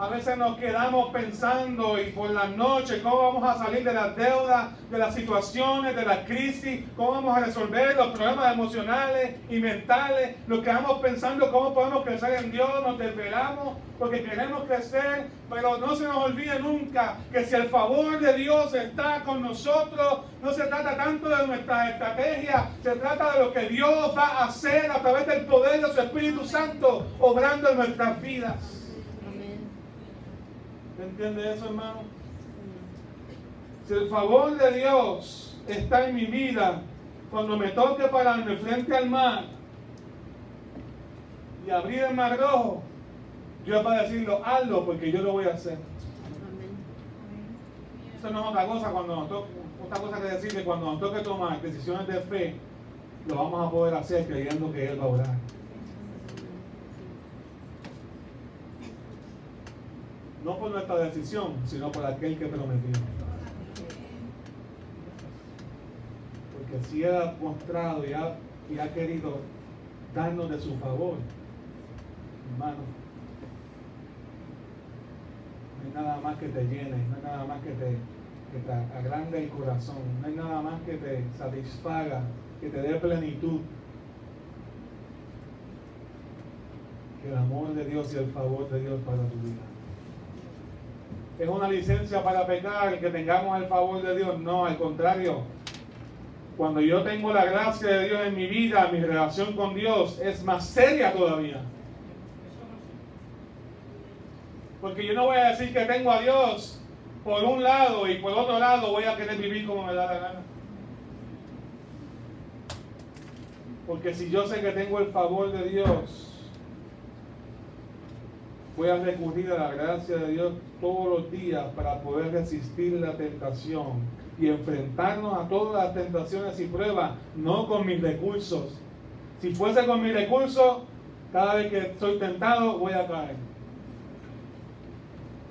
A veces nos quedamos pensando y por la noche cómo vamos a salir de las deudas, de las situaciones, de la crisis, cómo vamos a resolver los problemas emocionales y mentales. Nos quedamos pensando cómo podemos crecer en Dios, nos desvelamos porque queremos crecer, pero no se nos olvide nunca que si el favor de Dios está con nosotros, no se trata tanto de nuestra estrategia, se trata de lo que Dios va a hacer a través del poder de su Espíritu Santo obrando en nuestras vidas. ¿Entiende eso, hermano? Si el favor de Dios está en mi vida, cuando me toque pararme frente al mar y abrir el mar rojo, Dios va a decirlo, hazlo porque yo lo voy a hacer. Eso no es otra cosa otra cosa que decir que cuando nos toque tomar decisiones de fe, lo vamos a poder hacer creyendo que Él va a orar. No por nuestra decisión, sino por aquel que prometió. Porque si Él ha mostrado y ha querido darnos de su favor, hermano, no hay nada más que te llene, no hay nada más que te agrande el corazón, no hay nada más que te satisfaga, que te dé plenitud, que el amor de Dios y el favor de Dios para tu vida. ¿Es una licencia para pecar que tengamos el favor de Dios? No, al contrario. Cuando yo tengo la gracia de Dios en mi vida, mi relación con Dios es más seria todavía. Porque yo no voy a decir que tengo a Dios por un lado y por otro lado voy a querer vivir como me da la gana. Porque si yo sé que tengo el favor de Dios, voy a recurrir a la gracia de Dios todos los días para poder resistir la tentación y enfrentarnos a todas las tentaciones y pruebas, no con mis recursos. Si fuese con mis recursos, cada vez que soy tentado voy a caer.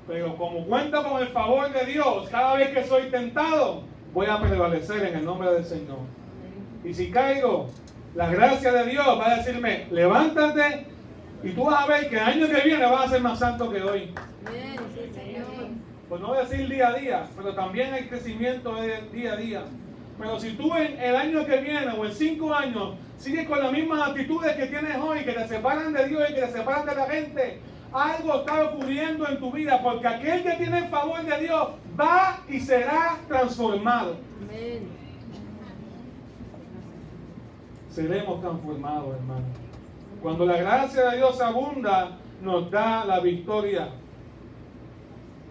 Pero como cuento con el favor de Dios, cada vez que soy tentado, voy a prevalecer en el nombre del Señor. Y si caigo, la gracia de Dios va a decirme, levántate y tú vas a ver que el año que viene vas a ser más santo que hoy. Amén, sí, Señor. Pues no voy a decir día a día, pero también hay crecimiento de día a día. Pero si tú en el año que viene o en 5 años sigues con las mismas actitudes que tienes hoy, que te separan de Dios y que te separan de la gente, algo está ocurriendo en tu vida, porque aquel que tiene el favor de Dios va y será transformado. Amén. Seremos transformados, hermano. Cuando la gracia de Dios abunda, nos da la victoria.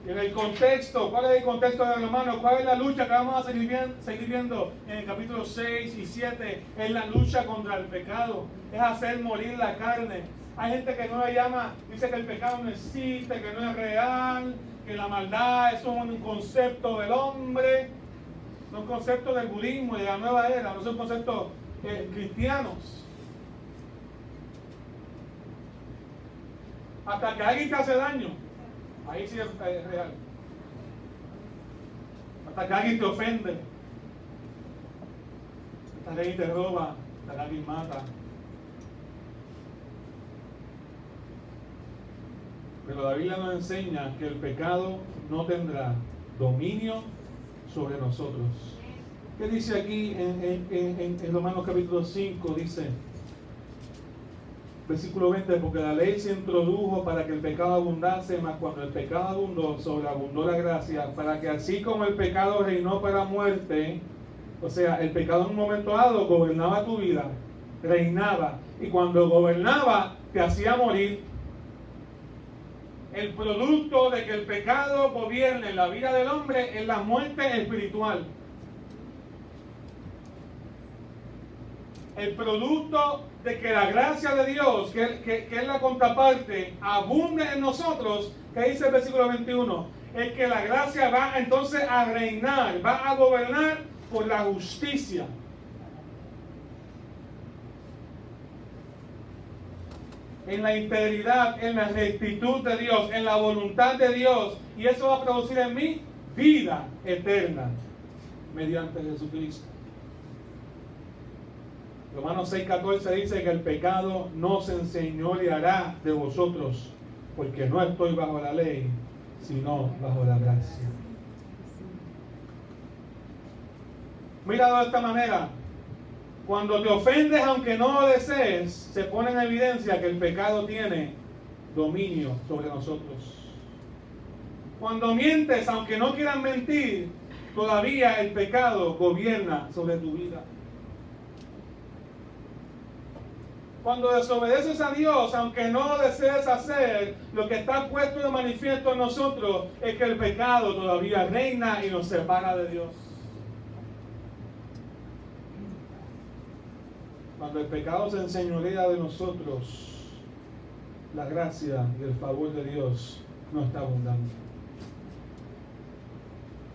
En el contexto, ¿cuál es el contexto de Romanos? ¿Cuál es la lucha que vamos a seguir viendo en el capítulo 6 y 7? Es la lucha contra el pecado, es hacer morir la carne. Hay gente que no la llama, dice que el pecado no existe, que no es real, que la maldad es un concepto del hombre, son conceptos del budismo y de la nueva era, no son conceptos cristianos. Hasta que alguien te hace daño, ahí sí es real. Hasta que alguien te ofende, hasta que alguien te roba, hasta que alguien mata. Pero la Biblia nos enseña que el pecado no tendrá dominio sobre nosotros. ¿Qué dice aquí en Romanos capítulo 5? Dice, versículo 20, porque la ley se introdujo para que el pecado abundase, mas cuando el pecado abundó, sobreabundó la gracia, para que así como el pecado reinó para muerte, o sea, el pecado en un momento dado gobernaba tu vida, reinaba, y cuando gobernaba te hacía morir. El producto de que el pecado gobierne en la vida del hombre es la muerte espiritual. El producto de que la gracia de Dios, que es la contraparte, abunde en nosotros, que dice el versículo 21, es que la gracia va entonces a reinar, va a gobernar por la justicia. En la integridad, en la rectitud de Dios, en la voluntad de Dios, y eso va a producir en mí vida eterna mediante Jesucristo. Romanos 6:14 dice que el pecado no se enseñoreará de vosotros, porque no estoy bajo la ley, sino bajo la gracia. Mira de esta manera. Cuando te ofendes aunque no lo desees, se pone en evidencia que el pecado tiene dominio sobre nosotros. Cuando mientes aunque no quieras mentir, todavía el pecado gobierna sobre tu vida. Cuando desobedeces a Dios, aunque no lo desees hacer, lo que está puesto de manifiesto en nosotros es que el pecado todavía reina y nos separa de Dios. Cuando el pecado se enseñorea de nosotros, la gracia y el favor de Dios no está abundando.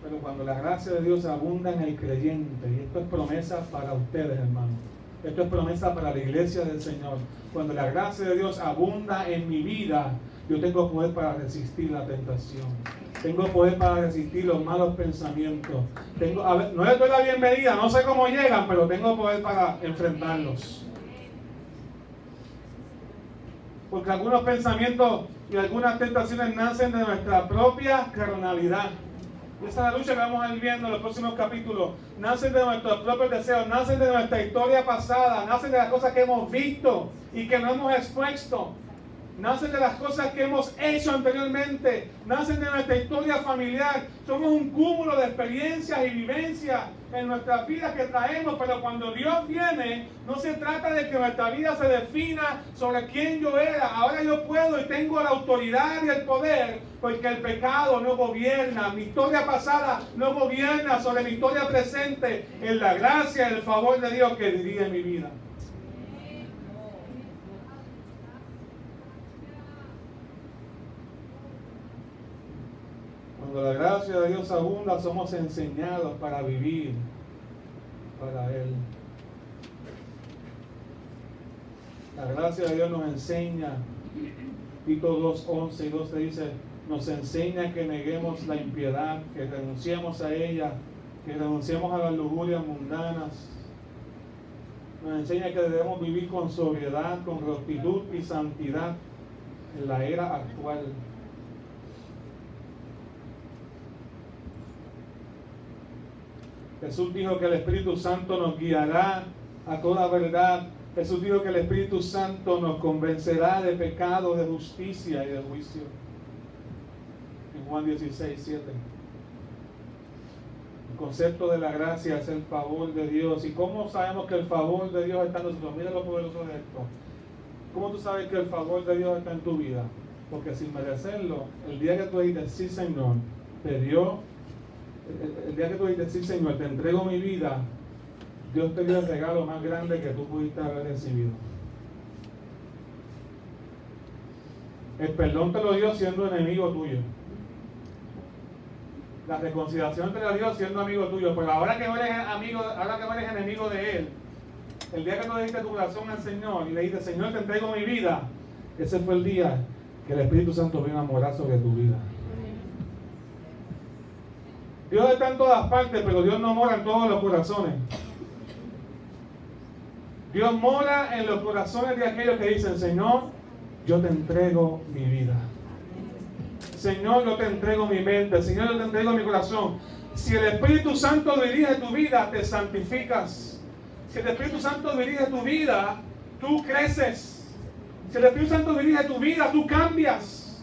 Pero cuando la gracia de Dios abunda en el creyente, y esto es promesa para ustedes, hermanos, esto es promesa para la iglesia del Señor, cuando la gracia de Dios abunda en mi vida, yo tengo poder para resistir la tentación. Tengo poder para resistir los malos pensamientos. No les doy la bienvenida, no sé cómo llegan, pero tengo poder para enfrentarlos. Porque algunos pensamientos y algunas tentaciones nacen de nuestra propia carnalidad. Y esa es la lucha que vamos a ir viendo en los próximos capítulos. Nacen de nuestros propios deseos, nacen de nuestra historia pasada, nacen de las cosas que hemos visto y que no hemos expuesto. Nacen de las cosas que hemos hecho anteriormente, nacen de nuestra historia familiar. Somos un cúmulo de experiencias y vivencias en nuestras vidas que traemos, pero cuando Dios viene, no se trata de que nuestra vida se defina sobre quién yo era. Ahora yo puedo y tengo la autoridad y el poder, porque el pecado no gobierna. Mi historia pasada no gobierna sobre mi historia presente. En la gracia y el favor de Dios que dirige mi vida. Cuando la gracia de Dios abunda, somos enseñados para vivir para Él. La gracia de Dios nos enseña, Tito 2, 11 y 12 dice, nos enseña que neguemos la impiedad, que renunciemos a ella, que renunciemos a las lujurias mundanas. Nos enseña que debemos vivir con sobriedad, con rectitud y santidad en la era actual. Jesús dijo que el Espíritu Santo nos guiará a toda verdad. Jesús dijo que el Espíritu Santo nos convencerá de pecado, de justicia y de juicio. En Juan 16, 7. El concepto de la gracia es el favor de Dios. ¿Y cómo sabemos que el favor de Dios está en nosotros? Mira lo poderoso de esto. ¿Cómo tú sabes que el favor de Dios está en tu vida? Porque sin merecerlo, el día que tú dices, sí Señor, te dio, el día que tú dices, sí Señor, te entrego mi vida, Dios te dio el regalo más grande que tú pudiste haber recibido. El perdón te lo dio siendo enemigo tuyo. La reconciliación te la dio siendo amigo tuyo. Pero ahora que no eres amigo, ahora que no eres enemigo de Él, el día que tú le diste tu corazón al Señor y le dijiste, Señor, te entrego mi vida, ese fue el día que el Espíritu Santo vino a morar sobre tu vida. Dios está en todas partes, pero Dios no mora en todos los corazones. Dios mora en los corazones de aquellos que dicen, Señor, yo te entrego mi vida. Señor, yo te entrego mi mente. Señor, yo te entrego mi corazón. Si el Espíritu Santo dirige tu vida, te santificas. Si el Espíritu Santo dirige tu vida, tú creces. Si el Espíritu Santo dirige tu vida, tú cambias.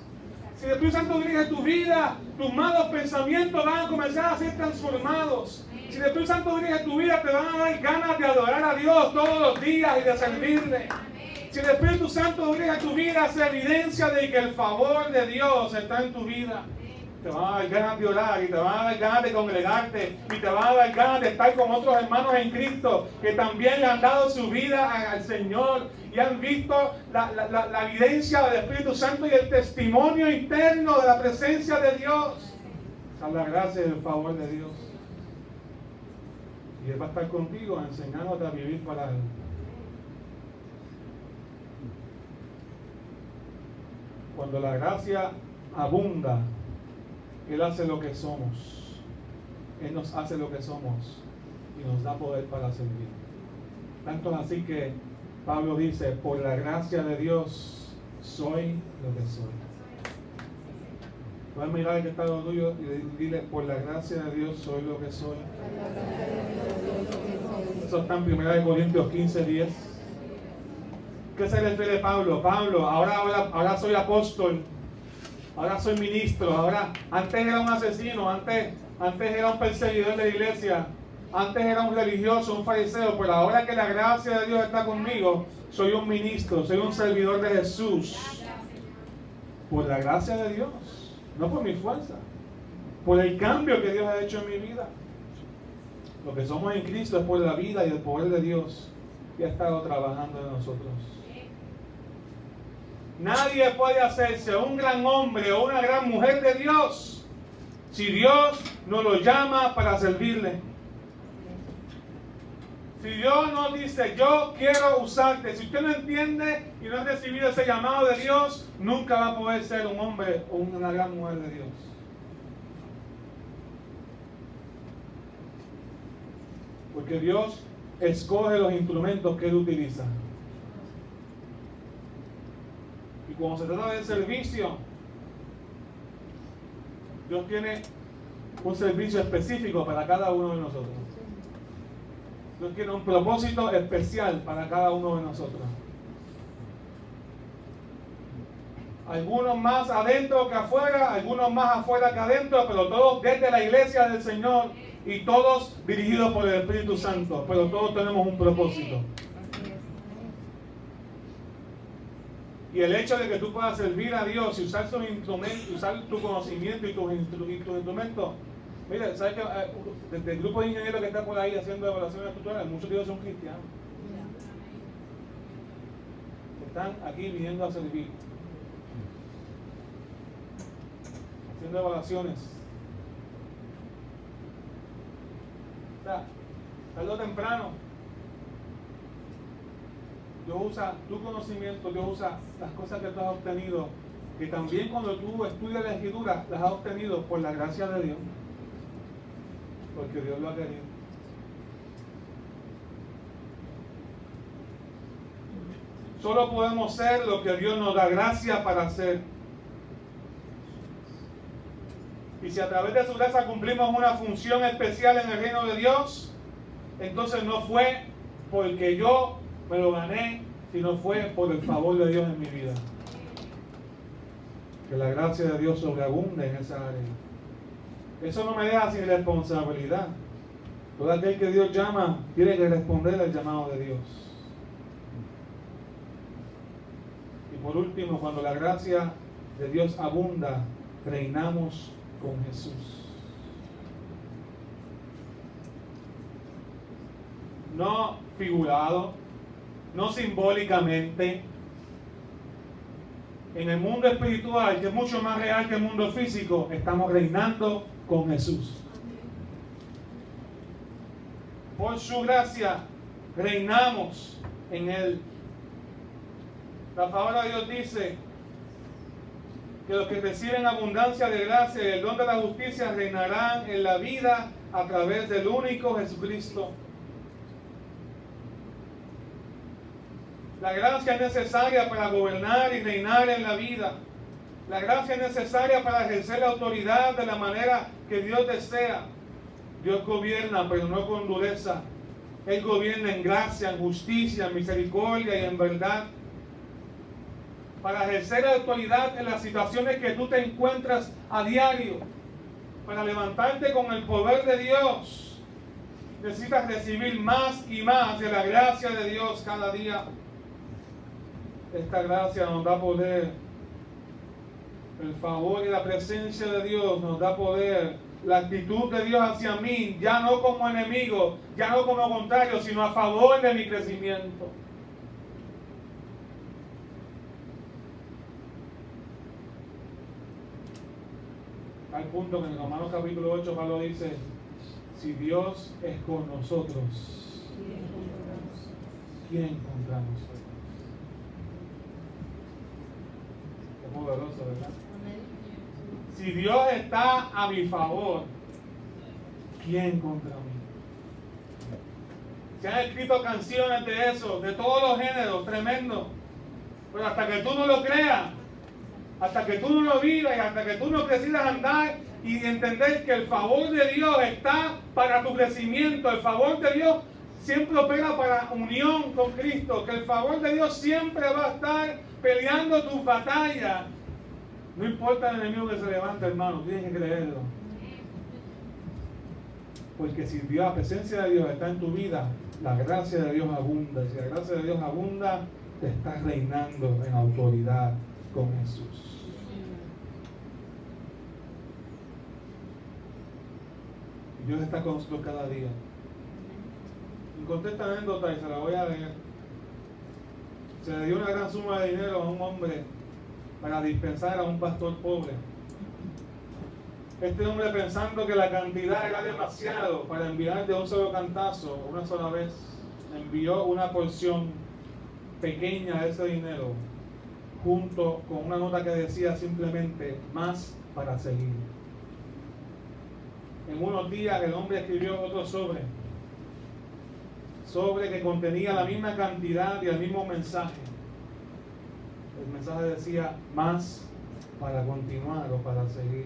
Si el Espíritu Santo dirige tu vida, tus malos pensamientos van a comenzar a ser transformados. Si el Espíritu Santo dirige tu vida, te van a dar ganas de adorar a Dios todos los días y de servirle. Si el Espíritu Santo dirige tu vida, es evidencia de que el favor de Dios está en tu vida. Te van a dar ganas de orar y te van a dar ganas de congregarte y te van a dar ganas de estar con otros hermanos en Cristo que también le han dado su vida al Señor y han visto la evidencia del Espíritu Santo y el testimonio interno de la presencia de Dios. Esa es la gracia y el favor de Dios. Y Él va a estar contigo enseñándote a vivir para Él. Cuando la gracia abunda, Él hace lo que somos. Él nos hace lo que somos y nos da poder para servir. Tanto es así que Pablo dice, por la gracia de Dios soy lo que soy. Puedes mirar al que está lo tuyo y dile, por la gracia de Dios soy lo que soy. Eso está en 1 Corintios 15, 10. ¿Qué se refiere Pablo? Pablo, ahora soy apóstol, ahora soy ministro, antes era un asesino, antes era un perseguidor de la iglesia, antes era un religioso, un fariseo, pero ahora que la gracia de Dios está conmigo, soy un ministro, soy un servidor de Jesús. Por la gracia de Dios, no por mi fuerza, por el cambio que Dios ha hecho en mi vida. Lo que somos en Cristo es por la vida y el poder de Dios que ha estado trabajando en nosotros. Nadie puede hacerse un gran hombre o una gran mujer de Dios si Dios no lo llama para servirle. Si Dios no dice, yo quiero usarte, si usted no entiende y no ha recibido ese llamado de Dios, nunca va a poder ser un hombre o una gran mujer de Dios. Porque Dios escoge los instrumentos que Él utiliza. Y cuando se trata del servicio, Dios tiene un servicio específico para cada uno de nosotros. Dios tiene un propósito especial para cada uno de nosotros. Algunos más adentro que afuera, algunos más afuera que adentro, pero todos desde la iglesia del Señor y todos dirigidos por el Espíritu Santo, pero todos tenemos un propósito. Y el hecho de que tú puedas servir a Dios y usar sus instrumentos, usar tu conocimiento y tus instrumentos. Mira, ¿sabes que desde el grupo de ingenieros que está por ahí haciendo evaluaciones estructurales, muchos de ellos son cristianos? Están aquí viniendo a servir, haciendo evaluaciones O sea, tarde o temprano, Dios usa tu conocimiento, Dios usa las cosas que tú has obtenido, que también cuando tú estudias la Escritura, las has obtenido por la gracia de Dios, porque Dios lo ha querido. Solo podemos ser lo que Dios nos da gracia para hacer. Y si a través de su gracia cumplimos una función especial en el reino de Dios, entonces no fue porque yo me lo gané, sino fue por el favor de Dios en mi vida. Que la gracia de Dios sobreabunde en esa área. Eso no me deja sin responsabilidad. Todo aquel que Dios llama tiene que responder al llamado de Dios. Y por último, cuando la gracia de Dios abunda, reinamos con Jesús. No figurado, no simbólicamente. En el mundo espiritual, que es mucho más real que el mundo físico, estamos reinando con Jesús. Por su gracia, reinamos en Él. La palabra de Dios dice que los que reciben abundancia de gracia y el don de la justicia reinarán en la vida a través del único Jesucristo. La gracia es necesaria para gobernar y reinar en la vida. La gracia es necesaria para ejercer la autoridad de la manera que Dios desea. Dios gobierna, pero no con dureza. Él gobierna en gracia, en justicia, en misericordia y en verdad. Para ejercer la autoridad en las situaciones que tú te encuentras a diario, para levantarte con el poder de Dios, necesitas recibir más y más de la gracia de Dios cada día. Esta gracia nos da poder. El favor y la presencia de Dios nos da poder. La actitud de Dios hacia mí, ya no como enemigo, ya no como contrario, sino a favor de mi crecimiento. Al punto que en Romanos capítulo 8 Pablo dice, si Dios es con nosotros, ¿quién contra nosotros? Es poderoso, ¿verdad? Si Dios está a mi favor, ¿quién contra mí? Se han escrito canciones de eso, de todos los géneros, tremendo. Pero hasta que tú no lo creas, hasta que tú no lo vivas y hasta que tú no decidas andar y entender que el favor de Dios está para tu crecimiento, el favor de Dios siempre opera para unión con Cristo, que el favor de Dios siempre va a estar peleando tus batallas. No importa el enemigo que se levante, hermano, tienes que creerlo. Porque si Dios, la presencia de Dios está en tu vida, la gracia de Dios abunda. Y si la gracia de Dios abunda, te estás reinando en autoridad con Jesús. Y Dios está con nosotros cada día. Encontré esta anécdota y se la voy a leer. Se le dio una gran suma de dinero a un hombre para dispensar a un pastor pobre. Este hombre, pensando que la cantidad era demasiado para enviar de un solo cantazo, una sola vez, envió una porción pequeña de ese dinero junto con una nota que decía simplemente más para seguir. En unos días el hombre escribió otro sobre que contenía la misma cantidad y el mismo mensaje. El mensaje decía más para continuar o para seguir.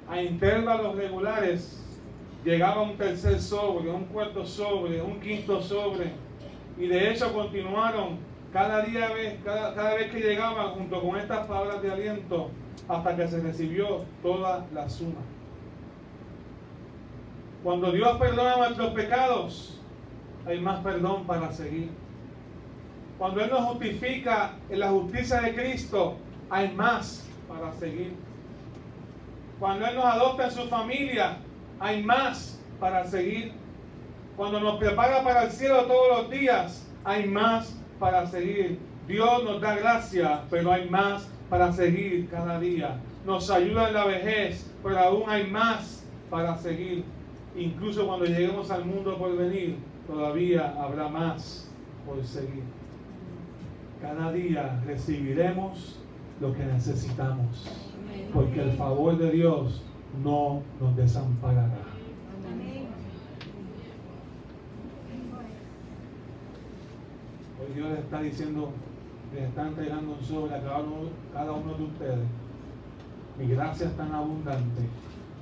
A intervalos regulares llegaba un tercer sobre, un cuarto sobre, un quinto sobre, y de hecho continuaron cada vez que llegaban junto con estas palabras de aliento hasta que se recibió toda la suma. Cuando Dios perdona nuestros pecados, hay más perdón para seguir. Cuando Él nos justifica en la justicia de Cristo, hay más para seguir. Cuando Él nos adopta en su familia, hay más para seguir. Cuando nos prepara para el cielo todos los días, hay más para seguir. Dios nos da gracia, pero hay más para seguir cada día. Nos ayuda en la vejez, pero aún hay más para seguir. incluso cuando lleguemos al mundo por venir, todavía habrá más por seguir. Cada día recibiremos lo que necesitamos, porque el favor de Dios no nos desamparará. Hoy Dios les está diciendo, les está entregando un sobre a cada uno de ustedes. Mi gracia es tan abundante,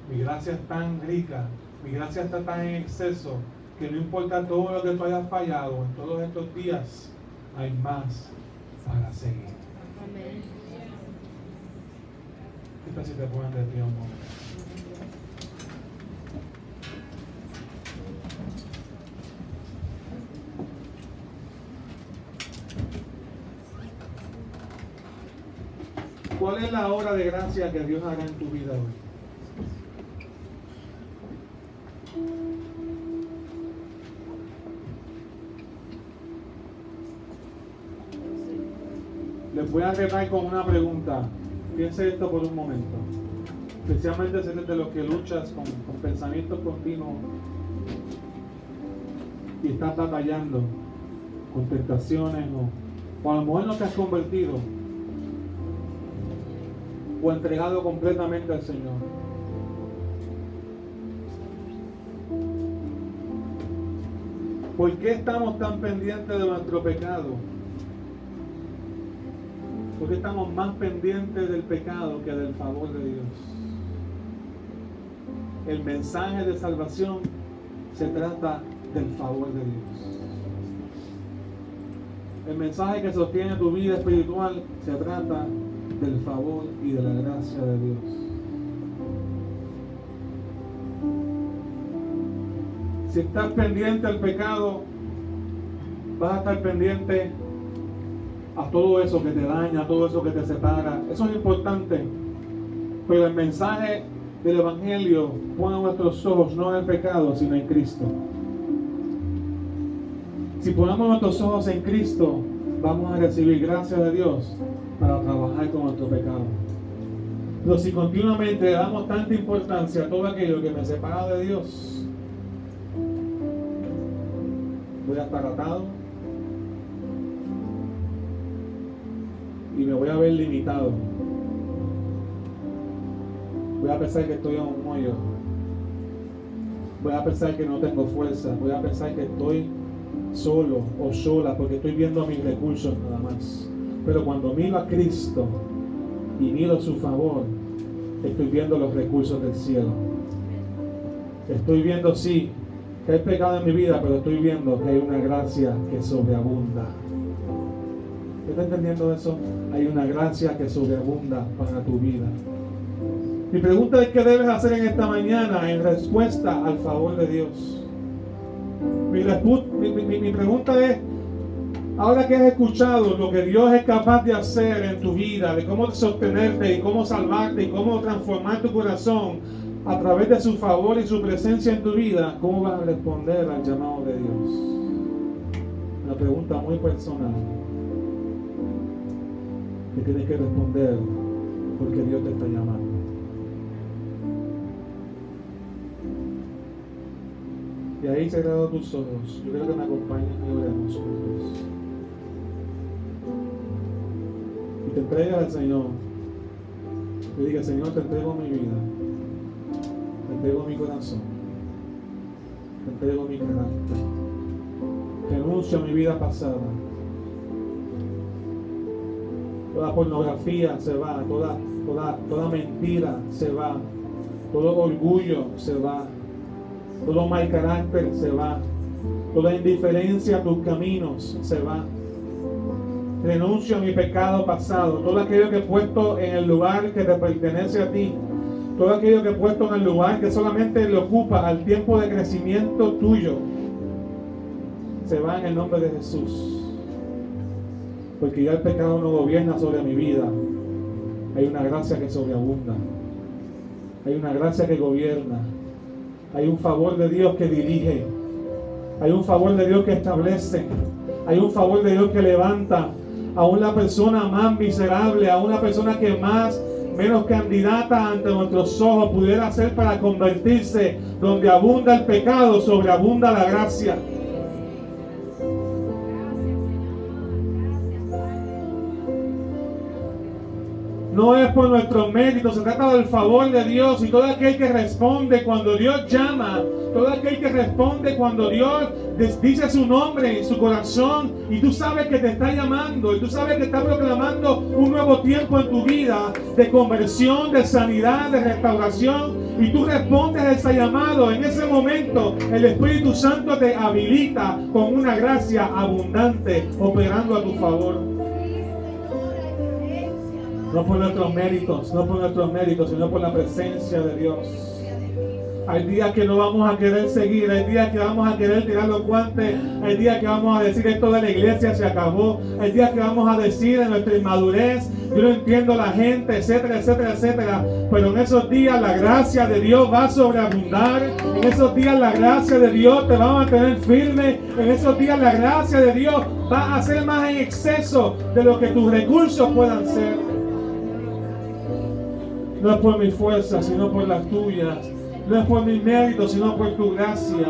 mi gracia es tan rica, mi gracia está tan en exceso, que no importa todo lo que tú hayas fallado en todos estos días, hay más para seguir. Amén. ¿Qué tal si te ponen de pie un momento? ¿Cuál es la obra de gracia que Dios hará en tu vida hoy? Les voy a retar con una pregunta. Piense esto por un momento. Especialmente si eres de los que luchas con pensamientos continuos y estás batallando con tentaciones o a lo mejor no te has convertido o entregado completamente al Señor. ¿Por qué estamos tan pendientes de nuestro pecado? ¿Por qué estamos más pendientes del pecado que del favor de Dios? El mensaje de salvación se trata del favor de Dios. El mensaje que sostiene tu vida espiritual se trata del favor y de la gracia de Dios. Si estás pendiente al pecado, vas a estar pendiente a todo eso que te daña, a todo eso que te separa. Eso es importante. Pero el mensaje del Evangelio pone nuestros ojos no en el pecado, sino en Cristo. Si ponemos nuestros ojos en Cristo, vamos a recibir gracia de Dios para trabajar con nuestro pecado. Pero si continuamente le damos tanta importancia a todo aquello que me separa de Dios, voy a estar atado y me voy a ver limitado. Voy a pensar que estoy en un hoyo. Voy a pensar que no tengo fuerza. Voy a pensar que estoy solo o sola porque estoy viendo mis recursos nada más. Pero cuando miro a Cristo y miro su favor, estoy viendo los recursos del cielo. Estoy viendo, sí, que hay pecado en mi vida, pero estoy viendo que hay una gracia que sobreabunda. ¿Estás entendiendo eso? Hay una gracia que sobreabunda para tu vida. Mi pregunta es: ¿qué debes hacer en esta mañana en respuesta al favor de Dios? Mi pregunta es: ahora que has escuchado lo que Dios es capaz de hacer en tu vida, de cómo sostenerte y cómo salvarte y cómo transformar tu corazón a través de su favor y su presencia en tu vida, ¿cómo vas a responder al llamado de Dios? Una pregunta muy personal que tienes que responder porque Dios te está llamando. Y ahí cerrado tus ojos, yo quiero que me acompañes y oremos juntos. Y te entregas al Señor. Le diga: Señor, te entrego mi vida, te entrego mi corazón, te entrego mi carácter, renuncio a mi vida pasada. Toda pornografía se va, toda mentira se va, todo orgullo se va, todo mal carácter se va, toda indiferencia a tus caminos se va. Renuncio a mi pecado pasado, todo aquello que he puesto en el lugar que te pertenece a ti, todo aquello que he puesto en el lugar que solamente le ocupa al tiempo de crecimiento tuyo, se va en el nombre de Jesús. Porque ya el pecado no gobierna sobre mi vida. Hay una gracia que sobreabunda, hay una gracia que gobierna, hay un favor de Dios que dirige, hay un favor de Dios que establece, hay un favor de Dios que levanta a una persona más miserable, a una persona que más menos candidata ante nuestros ojos pudiera ser para convertirse. Donde abunda el pecado, sobreabunda la gracia. No es por nuestros méritos, se trata del favor de Dios. Y todo aquel que responde cuando Dios llama, todo aquel que responde cuando Dios dice su nombre en su corazón, y tú sabes que te está llamando, y tú sabes que está proclamando un nuevo tiempo en tu vida, de conversión, de sanidad, de restauración, y tú respondes a ese llamado. En ese momento el Espíritu Santo te habilita con una gracia abundante, operando a tu favor. No por nuestros méritos, sino por la presencia de Dios. Hay días que no vamos a querer seguir, hay días que vamos a querer tirar los guantes, hay días que vamos a decir esto de la iglesia se acabó, hay días que vamos a decir en nuestra inmadurez, yo no entiendo a la gente, etcétera, etcétera, etcétera. Pero en esos días la gracia de Dios va a sobreabundar, en esos días la gracia de Dios te va a mantener firme, en esos días la gracia de Dios va a ser más en exceso de lo que tus recursos puedan ser. No es por mi fuerza, sino por las tuyas. No es por mi mérito, sino por tu gracia.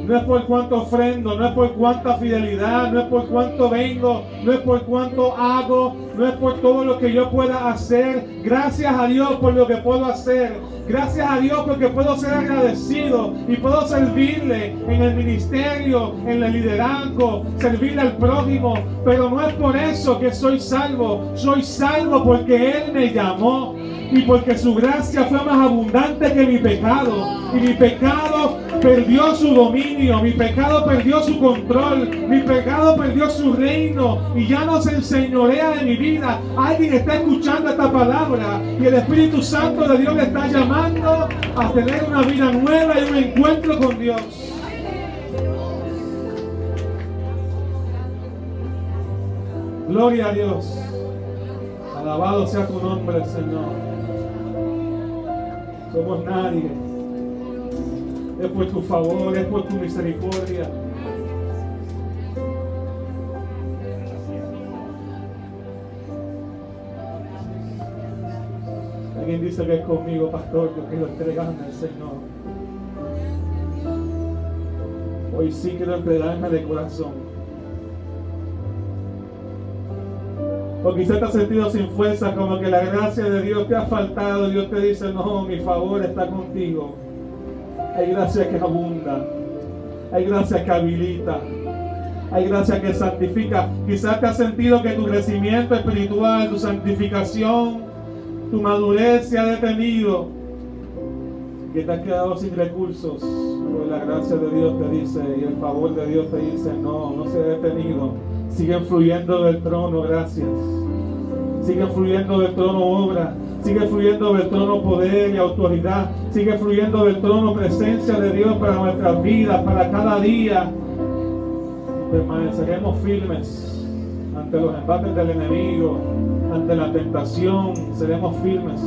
No es por cuánto ofrendo, no es por cuánta fidelidad, no es por cuánto vengo, no es por cuánto hago, no es por todo lo que yo pueda hacer. Gracias a Dios por lo que puedo hacer. Gracias a Dios porque puedo ser agradecido y puedo servirle en el ministerio, en el liderazgo, servirle al prójimo. Pero no es por eso que soy salvo. Soy salvo porque Él me llamó y porque su gracia fue más abundante que mi pecado. Y mi pecado perdió su dominio, mi pecado perdió su control, mi pecado perdió su reino y ya no se enseñorea de mi vida. Alguien está escuchando esta palabra y el Espíritu Santo de Dios le está llamando a tener una vida nueva y un encuentro con Dios. Gloria a Dios. Alabado sea tu nombre, Señor. Somos nadie. Es por tu favor, es por tu misericordia. Alguien dice que es conmigo, pastor, yo quiero entregarme al Señor. Hoy sí quiero entregarme de corazón. O quizás te has sentido sin fuerza, como que la gracia de Dios te ha faltado. Dios te dice, no, mi favor está contigo. Hay gracia que abunda, hay gracia que habilita, hay gracia que santifica. Quizás te has sentido que tu crecimiento espiritual, tu santificación, tu madurez se ha detenido, que te has quedado sin recursos. Pero la gracia de Dios te dice, y el favor de Dios te dice, no, no se ha detenido. Siguen fluyendo del trono gracias, siguen fluyendo del trono obra, sigue fluyendo del trono poder y autoridad, sigue fluyendo del trono presencia de Dios para nuestras vidas, para cada día. Permaneceremos firmes ante los embates del enemigo, ante la tentación, seremos firmes.